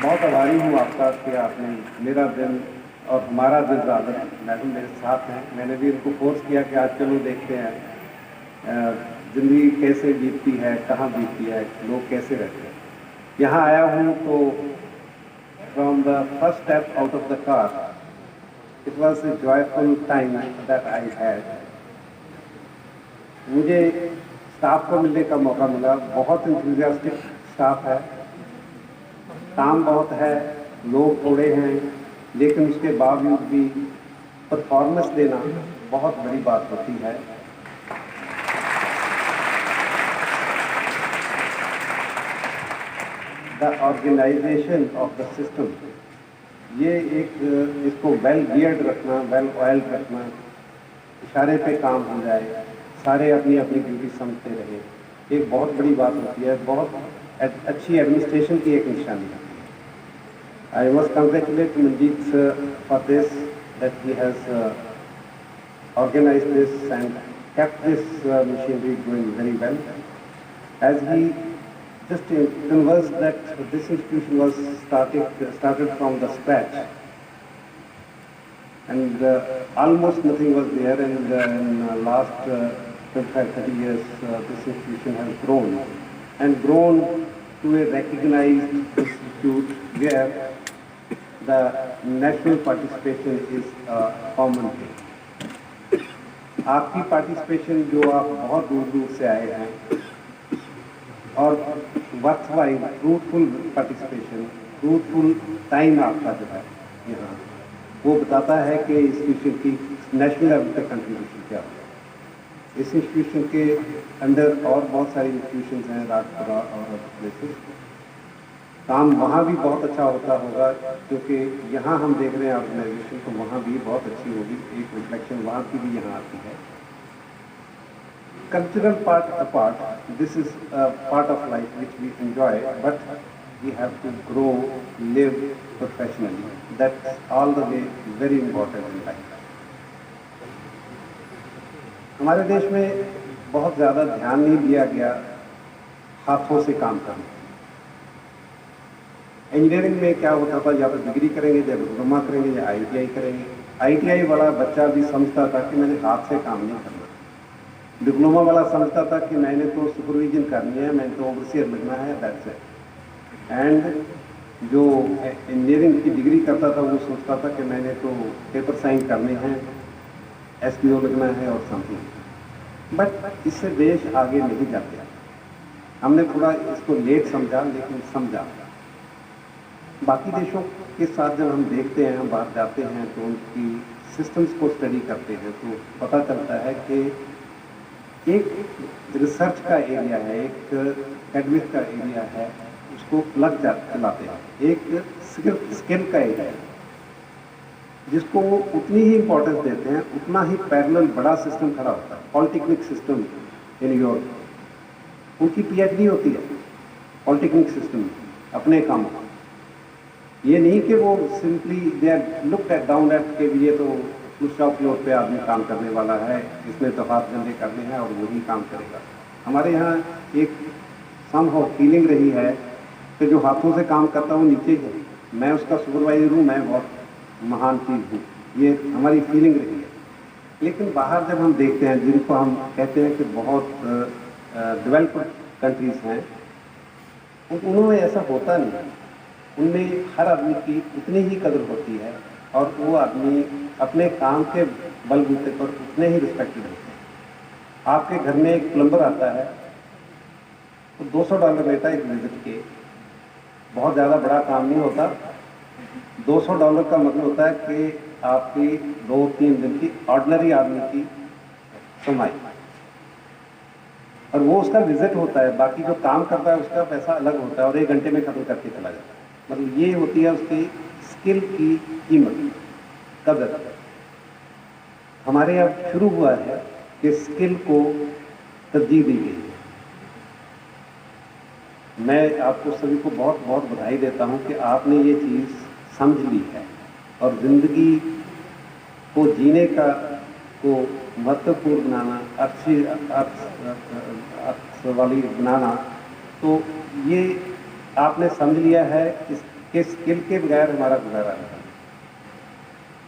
बहुत आभारी हूँ आपका कि आपने मेरा दिन और हमारा दिन ज़्यादा, मैडम मेरे साथ हैं, मैंने भी उनको फोर्स किया कि आज चलो देखते हैं ज़िंदगी कैसे बीतती है, कहाँ बीतती है, लोग कैसे रहते हैं। यहाँ आया हूँ तो from the first step out of the car it was a joyful time that I had. मुझे स्टाफ को मिलने का मौका मिला, बहुत इंथुजियास्टिक स्टाफ है, काम बहुत है, लोग थोड़े हैं, लेकिन उसके बावजूद भी परफॉर्मेंस देना बहुत बड़ी बात होती है। The organization of the system, ये एक इसको वेल गियर्ड रखना, वेल ऑयल्ड रखना, इशारे पे काम हो जाए, सारे अपनी अपनी ड्यूटी समझते रहे, एक बहुत बड़ी बात होती है, बहुत अच्छी एडमिनिस्ट्रेशन की एक निशानी है। I must congratulate Manjeet for this, that he has organized this and kept this machinery going very well. As he just conversed that this institution was started from the scratch, and almost nothing was there, and in last 25-30 years this institution has grown and grown to a recognized institute where the national participation is a common thing. आपकी participation जो आप बहुत दूर दूर से आए हैं और worthwhile fruitful participation, fruitful time आपका जो है यहाँ, वो बताता है कि इंस्टीट्यूशन की नेशनल लेवल पे कंट्रीब्यूशन क्या होगा। इस इंस्टीट्यूशन के अंडर और बहुत सारी इंस्टीट्यूशन हैं, राजपुरा और प्लेसेस। काम वहाँ भी बहुत अच्छा होता होगा, क्योंकि यहाँ हम देख रहे हैं ऑर्गेनाइजेशन, तो वहाँ भी बहुत अच्छी होगी, एक रिफ्लेक्शन वहाँ की भी यहाँ आती है। Cultural part apart, this is a part of life which we enjoy, but we have to grow, live professionally. That's all the way very important in life. हमारे देश में बहुत ज़्यादा ध्यान नहीं दिया गया हाथों से काम करने। इंजीनियरिंग में क्या होता था, या तो डिग्री करेंगे, या डिप्लोमा करेंगे, या ITI करेंगे। ITI वाला बच्चा भी समझता था कि मैंने हाथ से काम नहीं करना। डिप्लोमा वाला समझता था कि मैंने तो सुपरविजन करनी है, मैंने तो ओवरसीयर लगना है, दैट्स इट। एंड जो इंजीनियरिंग की डिग्री करता था वो सोचता था कि मैंने तो पेपर साइन करने हैं, SPO लगना है और समथिंग। बट इससे देश आगे नहीं जाते। हमने थोड़ा इसको लेट समझा, लेकिन समझा। बाकी देशों के साथ जब हम देखते हैं, हम बाहर जाते हैं, तो उनकी सिस्टम्स को स्टडी करते हैं, तो पता चलता है कि एक रिसर्च का एरिया है, एक एकेडमिक का एरिया है, उसको लग चलाते हैं। एक सिर्फ स्किल का एरिया है जिसको वो उतनी ही इम्पोर्टेंस देते हैं, उतना ही पैरेलल बड़ा सिस्टम खड़ा होता है। पॉलिटेक्निक सिस्टम इन यूरोप, उनकी PhD होती है पॉलिटेक्निक सिस्टम में अपने काम को। ये नहीं कि वो simply they are looked at down at के ये तो शॉप फ्लोर पे आदमी काम करने वाला है, इसमें तो हाथ धंधे करने हैं और वही काम करेगा। हमारे यहाँ एक समहाउ फीलिंग रही है कि जो हाथों से काम करता है वो नीचे है, मैं उसका सुपरवाइजर हूँ, मैं बहुत महान चीज़ हूँ, ये हमारी फीलिंग रही है। लेकिन बाहर जब हम देखते हैं, जिनको हम कहते हैं कि बहुत डेवलप्ड कंट्रीज़ हैं, उनमें ऐसा होता नहीं। उनमें हर आदमी की उतनी ही कदर होती है और वो आदमी अपने काम के बलबूते पर उतने ही रिस्पेक्टेड होते हैं। आपके घर में एक प्लम्बर आता है तो $200 लेता है एक विजिट के, बहुत ज़्यादा बड़ा काम नहीं होता। $200 का मतलब होता है कि आपकी 2-3 दिन की ऑर्डिनरी आदमी की कमाई, और वो उसका विजिट होता है। बाकी जो काम करता है उसका पैसा अलग होता है और 1 घंटे में खत्म करके चला जाता है। मतलब ये होती है उसकी स्किल की कीमत, कदर। हमारे यहाँ शुरू हुआ है कि स्किल को तरजीह दी गई है। मैं आपको सभी को बहुत बहुत बधाई देता हूँ कि आपने ये चीज़ समझ ली है और ज़िंदगी को जीने का को महत्वपूर्ण बनाना, अच्छी अर्थ वाली बनाना, तो ये आपने समझ लिया है कि स्किल के बगैर हमारा गुजारा नहीं।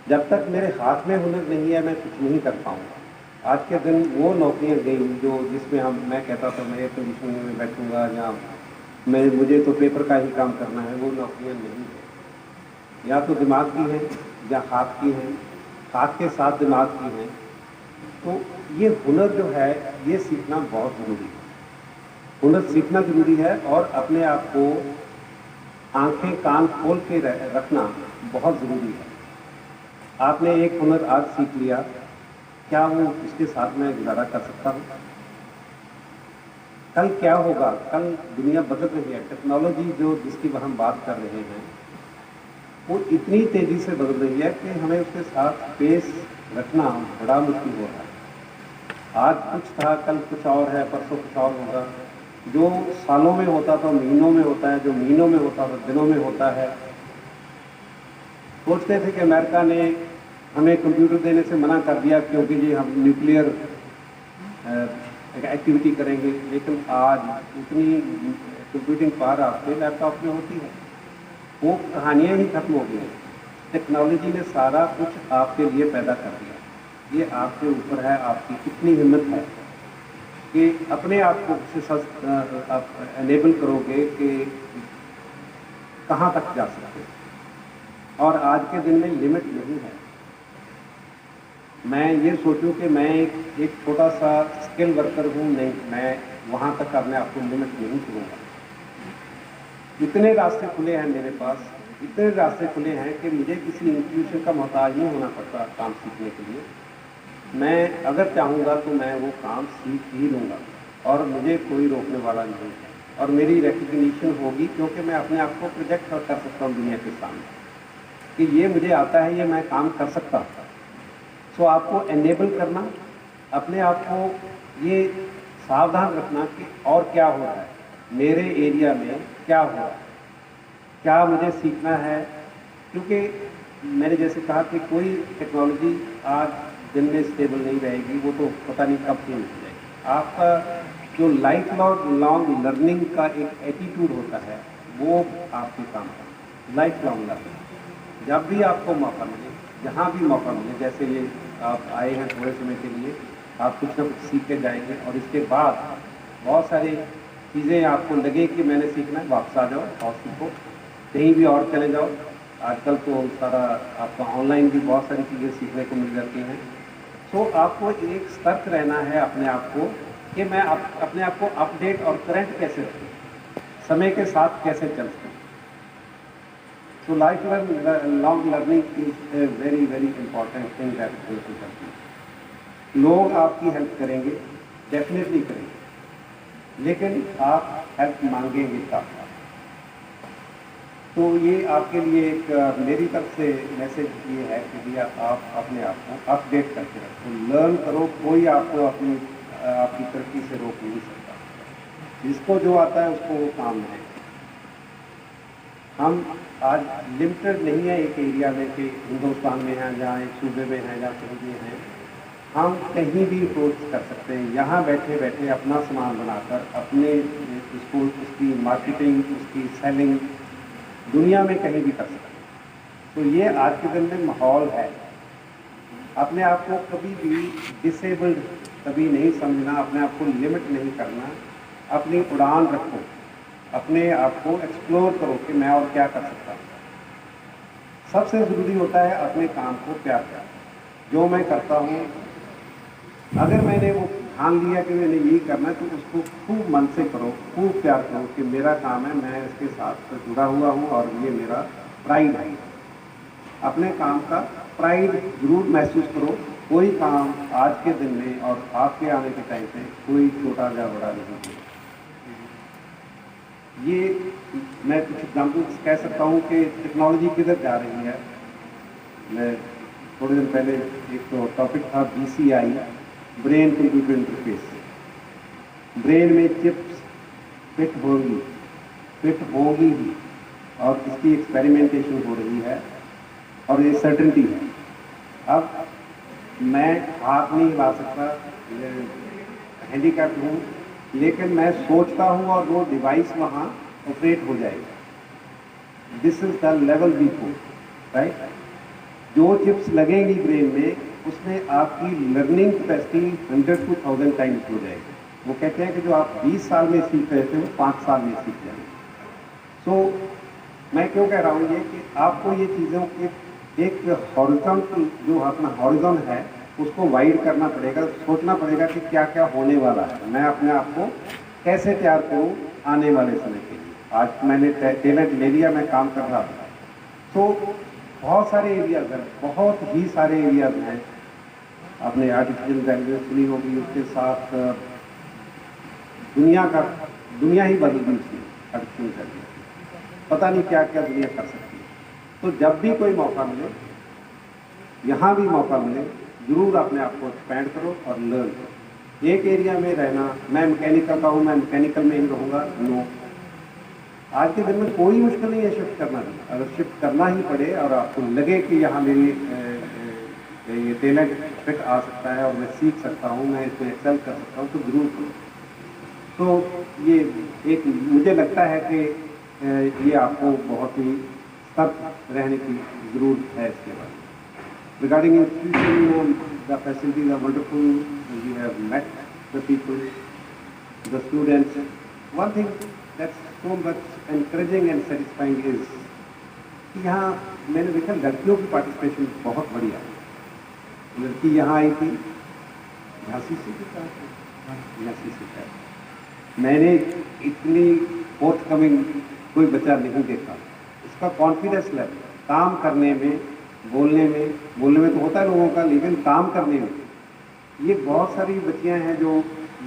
जब तक मेरे हाथ में हुनर नहीं है मैं कुछ नहीं कर पाऊँगा। आज के दिन वो नौकरियाँ गई जो जिसमें मैं कहता था मैं एयर कंडीशनिंग में बैठूँगा या मुझे तो पेपर का ही काम करना है, वो नौकरियाँ नहीं है। या तो दिमाग की हैं या हाथ की हैं, हाथ के साथ दिमाग की हैं। तो ये हुनर जो है ये सीखना बहुत ज़रूरी है। हुनर सीखना ज़रूरी है और अपने आप को आंखें कान खोल के रखना बहुत ज़रूरी है। आपने एक हुनर आज सीख लिया, क्या वो उसके साथ मैं गुजारा कर सकता हूँ? कल क्या होगा? कल दुनिया बदल रही है। टेक्नोलॉजी जो जिसकी हम बात कर रहे हैं वो इतनी तेज़ी से बदल रही है कि हमें उसके साथ पेश रखना बड़ा मुश्किल हो रहा है। आज कुछ था, कल कुछ और है, परसों कुछ और होगा। जो सालों में होता था महीनों में होता है, जो महीनों में होता था दिनों में होता है। सोचते थे कि अमेरिका ने हमें कंप्यूटर देने से मना कर दिया क्योंकि जी हम न्यूक्लियर एक्टिविटी करेंगे, लेकिन आज इतनी कंप्यूटिंग पावर आपके लैपटॉप में होती है, वो कहानियाँ ही खत्म हो गई हैं। टेक्नोलॉजी ने सारा कुछ आपके लिए पैदा कर दिया। ये आपके ऊपर है, आपकी कितनी हिम्मत है कि अपने आप को आप एनेबल करोगे कि कहाँ तक जा सकते हो। और आज के दिन में लिमिट नहीं है। मैं ये सोचूं कि मैं एक छोटा सा स्किल वर्कर हूँ, नहीं, मैं वहाँ तक अपने आप को लिमिट नहीं करूँगा। इतने रास्ते खुले हैं मेरे पास, इतने रास्ते खुले हैं कि मुझे किसी इंस्टीट्यूशन का मोहताज नहीं होना पड़ता काम सीखने के लिए। मैं अगर चाहूँगा तो मैं वो काम सीख ही लूँगा और मुझे कोई रोकने वाला नहीं है। और मेरी रिकग्निशन होगी क्योंकि मैं अपने आप को प्रोजेक्ट कर सकता हूँ दुनिया के सामने कि ये मुझे आता है, ये मैं काम कर सकता हूँ। सो आपको एनेबल करना, अपने आप को ये सावधान रखना कि और क्या हो रहा है मेरे एरिया में, क्या हो रहा है, क्या मुझे सीखना है। क्योंकि मैंने जैसे कहा कि कोई टेक्नोलॉजी आज दिन में स्टेबल नहीं रहेगी, वो तो पता नहीं कब चेंज हो जाएगी। आपका जो लाइफ लॉन्ग लर्निंग का एक एटीट्यूड होता है वो आपके काम का लाइफ लॉन्ग लर्निंग। जब भी आपको मौका मिले, जहाँ भी मौका मिले, जैसे ये आप आए हैं थोड़े समय के लिए, आप कुछ ना कुछ सीख के जाएंगे और इसके बाद बहुत सारी चीज़ें आपको लगे कि मैंने सीखना है, वापस आ जाओ और सीखो, कहीं भी और चले जाओ। आजकल तो सारा आपका ऑनलाइन भी बहुत सारी चीज़ें सीखने को मिल जाती हैं। तो आपको एक सतर्क रहना है अपने आप को कि मैं अपने आप को अपडेट और करंट कैसे रखूँ, समय के साथ कैसे चल सकूँ। So life long learning is a very very important thing that is going to help you. लोग आपकी हेल्प करेंगे, डेफिनेटली करेंगे, लेकिन आप हेल्प मांगेंगे कब। तो ये आपके लिए एक मेरी तरफ से मैसेज ये है कि भैया आप अपने आप को अपडेट करके रखो, लर्न करो। कोई आपको आपकी तरक्की से रोक नहीं सकता। जिसको जो आता है उसको वो काम है। हम आज लिमिटेड नहीं है एक एरिया में कि हिंदुस्तान में हैं, जहाँ एक सूबे में हैं, जहाँ कहीं भी हैं, हम कहीं भी अप्रोच कर सकते हैं। यहाँ बैठे बैठे अपना सामान बनाकर अपने उसकी मार्केटिंग, उसकी सेलिंग दुनिया में कहीं भी कर सकते हैं। तो ये आज के दिन में माहौल है। अपने आप को कभी भी डिसेबल्ड कभी नहीं समझना, अपने आप को लिमिट नहीं करना, अपनी उड़ान रखो, अपने आप को एक्सप्लोर करो कि मैं और क्या कर सकता हूँ। सबसे ज़रूरी होता है अपने काम को प्यार करना। जो मैं करता हूँ, अगर मैंने वो ठान लिया कि मैंने यही करना है, तो उसको खूब मन से करो, खूब प्यार करो कि मेरा काम है, मैं इसके साथ जुड़ा हुआ हूँ और ये मेरा प्राइड है। अपने काम का प्राइड जरूर महसूस करो। कोई काम आज के दिन में और आपके आने के टाइम पे कोई छोटा या बड़ा नहीं है। ये मैं कुछ एग्जाम्पल्स कह सकता हूँ कि टेक्नोलॉजी किधर जा रही है। मैं थोड़े दिन पहले एक तो टॉपिक था BCI, brain computer interface. Brain में चिप्स फिट होगी ही और इसकी एक्सपेरिमेंटेशन हो रही है और ये सर्टेनिटी है। अब मैं हाथ नहीं ला सकता, हैंडीकैप हूँ, लेकिन मैं सोचता हूँ और वो डिवाइस वहाँ ऑपरेट हो जाएगा। This is the level we go, right. जो चिप्स लगेंगी ब्रेन में, उसमें आपकी लर्निंग कैपेसिटी 100 to 1000 टाइम्स हो जाएगी। वो कहते हैं कि जो आप 20 साल में सीख रहे थे वो 5 साल में सीख जाएंगे। तो मैं क्यों कह रहा हूँ ये कि आपको ये चीज़ों के एक हॉरिजॉन्टल जो अपना हॉरिजॉन है उसको वाइड करना पड़ेगा, सोचना पड़ेगा कि क्या क्या होने वाला है, मैं अपने आप को कैसे तैयार करूँ आने वाले समय के लिए। आज मैंने टैलेंट ले लिया, मैं काम कर रहा था। तो बहुत सारे एरियाज हैं, बहुत ही सारे एरियाज हैं। आपने आर्टिफिशियल इंटेलिजेंस सुनी होगी, उसके साथ दुनिया ही बदल गई थी आर्टिफिशियल इंटेलिजेंस। पता नहीं क्या क्या दुनिया कर सकती है। तो जब भी कोई मौका मिले, यहाँ भी मौका मिले, जरूर अपने आप को एक्सपैंड करो और लर्न करो। एक एरिया में रहना, मैं मैकेनिकल का हूँ, मैं मैकेनिकल में ही रहूँगा, नो। आज के दिन में कोई मुश्किल नहीं है शिफ्ट करना। अगर शिफ्ट करना ही पड़े और आपको लगे कि यहाँ मेरी ये टैलेंट फिट आ सकता है और मैं सीख सकता हूँ, मैं इसमें एक्सेल कर सकता हूँ, तो जरूर करो। तो ये एक मुझे लगता है कि ये आपको बहुत ही सतर्क रहने की ज़रूरत है इसके बारे में। Regarding institution, the facilities are wonderful. We have met the people. the students. One thing that's so much encouraging and satisfying is कि यहाँ मैंने देखा लड़कियों की पार्टिसिपेशन बहुत बढ़िया है। लड़की यहाँ आई थी, झांसी से भी कहा था, झांसी से कहा। मैंने इतनी फोर्थ कमिंग कोई बच्चा नहीं देखा। उसका कॉन्फिडेंस लेवल काम करने में, बोलने में तो होता है लोगों का, लेकिन काम करने में ये बहुत सारी बच्चियां हैं जो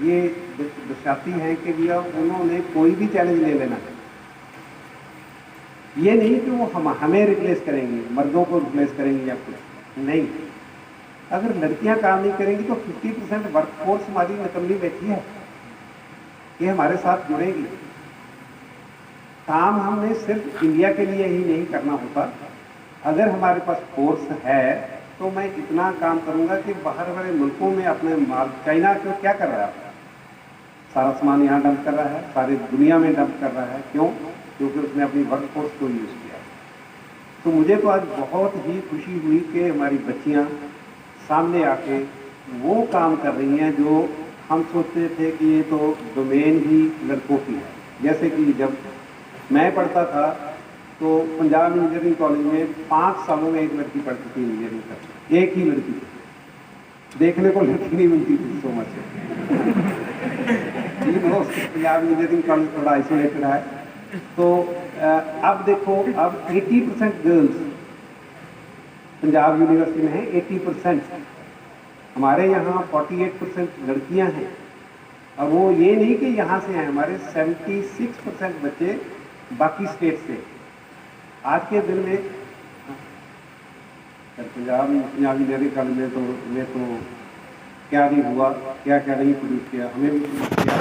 ये दर्शाती हैं कि भैया उन्होंने कोई भी चैलेंज ले लेना है। ये नहीं कि वो हमें रिप्लेस करेंगी, मर्दों को रिप्लेस करेंगी या कुछ नहीं। अगर लड़कियां काम नहीं करेंगी तो 50% वर्कफोर्स हमारी निकलनी बैठी है, ये हमारे साथ जुड़ेगी। काम हमने सिर्फ इंडिया के लिए ही नहीं करना होता। अगर हमारे पास फोर्स है तो मैं इतना काम करूंगा कि बाहर वाले मुल्कों में अपने माल, चाइना क्यों क्या कर रहा है, सारा सामान यहाँ डंप कर रहा है, सारी दुनिया में डंप कर रहा है। क्यों? क्योंकि उसने अपनी वर्क फोर्स को यूज़ किया। तो मुझे तो आज बहुत ही खुशी हुई कि हमारी बच्चियाँ सामने आके वो काम कर रही हैं जो हम सोचते थे कि ये तो डोमेन ही लड़कों की है। जैसे कि जब मैं पढ़ता था तो पंजाब इंजीनियरिंग कॉलेज में 5 सालों में एक लड़की पढ़ती थी इंजीनियरिंग कर, एक ही लड़की थी, देखने को लड़की नहीं मिलती थी so much. Punjab engineering college थोड़ा आइसोलेटेड है। तो अब देखो, अब 80% गर्ल्स पंजाब यूनिवर्सिटी में है, 80%। हमारे यहाँ 48% लड़कियाँ हैं। और वो ये नहीं कि यहाँ से हैं, हमारे 76% बच्चे बाकी स्टेट से। आज के दिन में पंजाब इंजीनियरिंग कॉलेज में तो क्या नहीं हुआ, क्या क्या नहीं प्रोड्यूस किया, हमें भी प्रोड्यूस किया।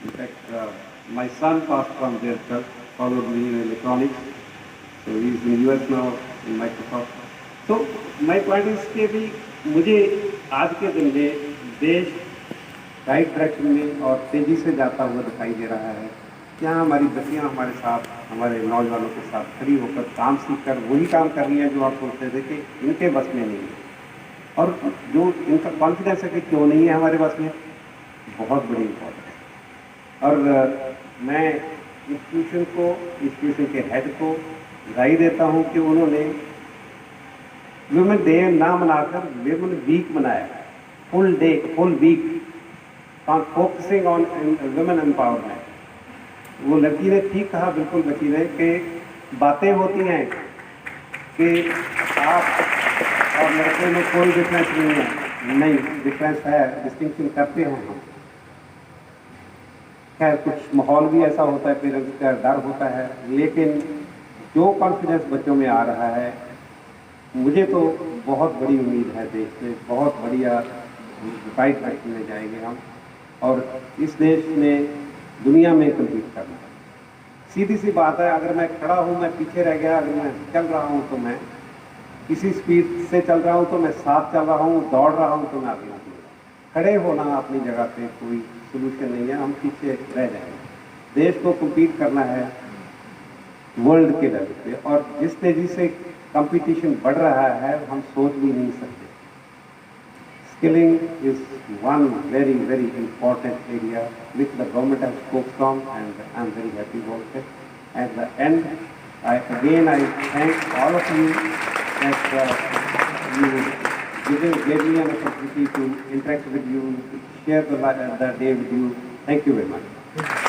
In fact my son pass from there truck, followed me in electronics, so he is in US now in Microsoft. तो माई पॉइंट इज के भी मुझे आज के दिन में देश राइट डायरेक्शन में और तेज़ी से जाता हुआ दिखाई दे रहा है। यहाँ हमारी बच्चियाँ हमारे साथ, हमारे नौजवानों के साथ खड़ी होकर काम सीख कर वही काम कर रही हैं जो आप सोचते थे कि इनके बस में नहीं है। और जो इनका कॉन्फिडेंस है कि क्यों नहीं है हमारे बस में, बहुत बड़ी इम्पोर्टेंट है। और मैं इंस्टीट्यूशन के हेड को बधाई देता हूँ कि उन्होंने वुमेन डे ना मनाकर वुमेन वीक मनाया, full week focusing on women empowerment. वो लड़की ने ठीक कहा, बिल्कुल बची ने, कि बातें होती हैं कि आप और लड़के में कोई डिफरेंस नहीं है। नहीं, डिफरेंस है, डिस्टिंक्शन करते हैं हम। खैर कुछ माहौल भी ऐसा होता है, पेरेंट्स का डर होता है, लेकिन जो कॉन्फिडेंस बच्चों में आ रहा है, मुझे तो बहुत बड़ी उम्मीद है देश से, बहुत बढ़िया राइट डायरेक्शन में जाएंगे हम और इस देश में दुनिया में कम्पीट करना है। सीधी सी बात है, अगर मैं खड़ा हूँ, मैं पीछे रह गया, अगर मैं चल रहा हूँ तो मैं किसी स्पीड से चल रहा हूँ तो मैं साथ चल रहा हूँ, दौड़ रहा हूँ तो मैं आगे नहीं। खड़े होना अपनी जगह पे कोई सोल्यूशन नहीं है, हम पीछे रह जाएंगे। देश को कम्पीट करना है वर्ल्ड के लेवल पे, और जिस तेजी से कंपटीशन बढ़ रहा है हम सोच भी नहीं सकते। Skilling is one very, very important area which the government has focused on, and I am very happy about it. At the end, I thank all of you that you gave me an opportunity to interact with you, to share the day with you. Thank you very much.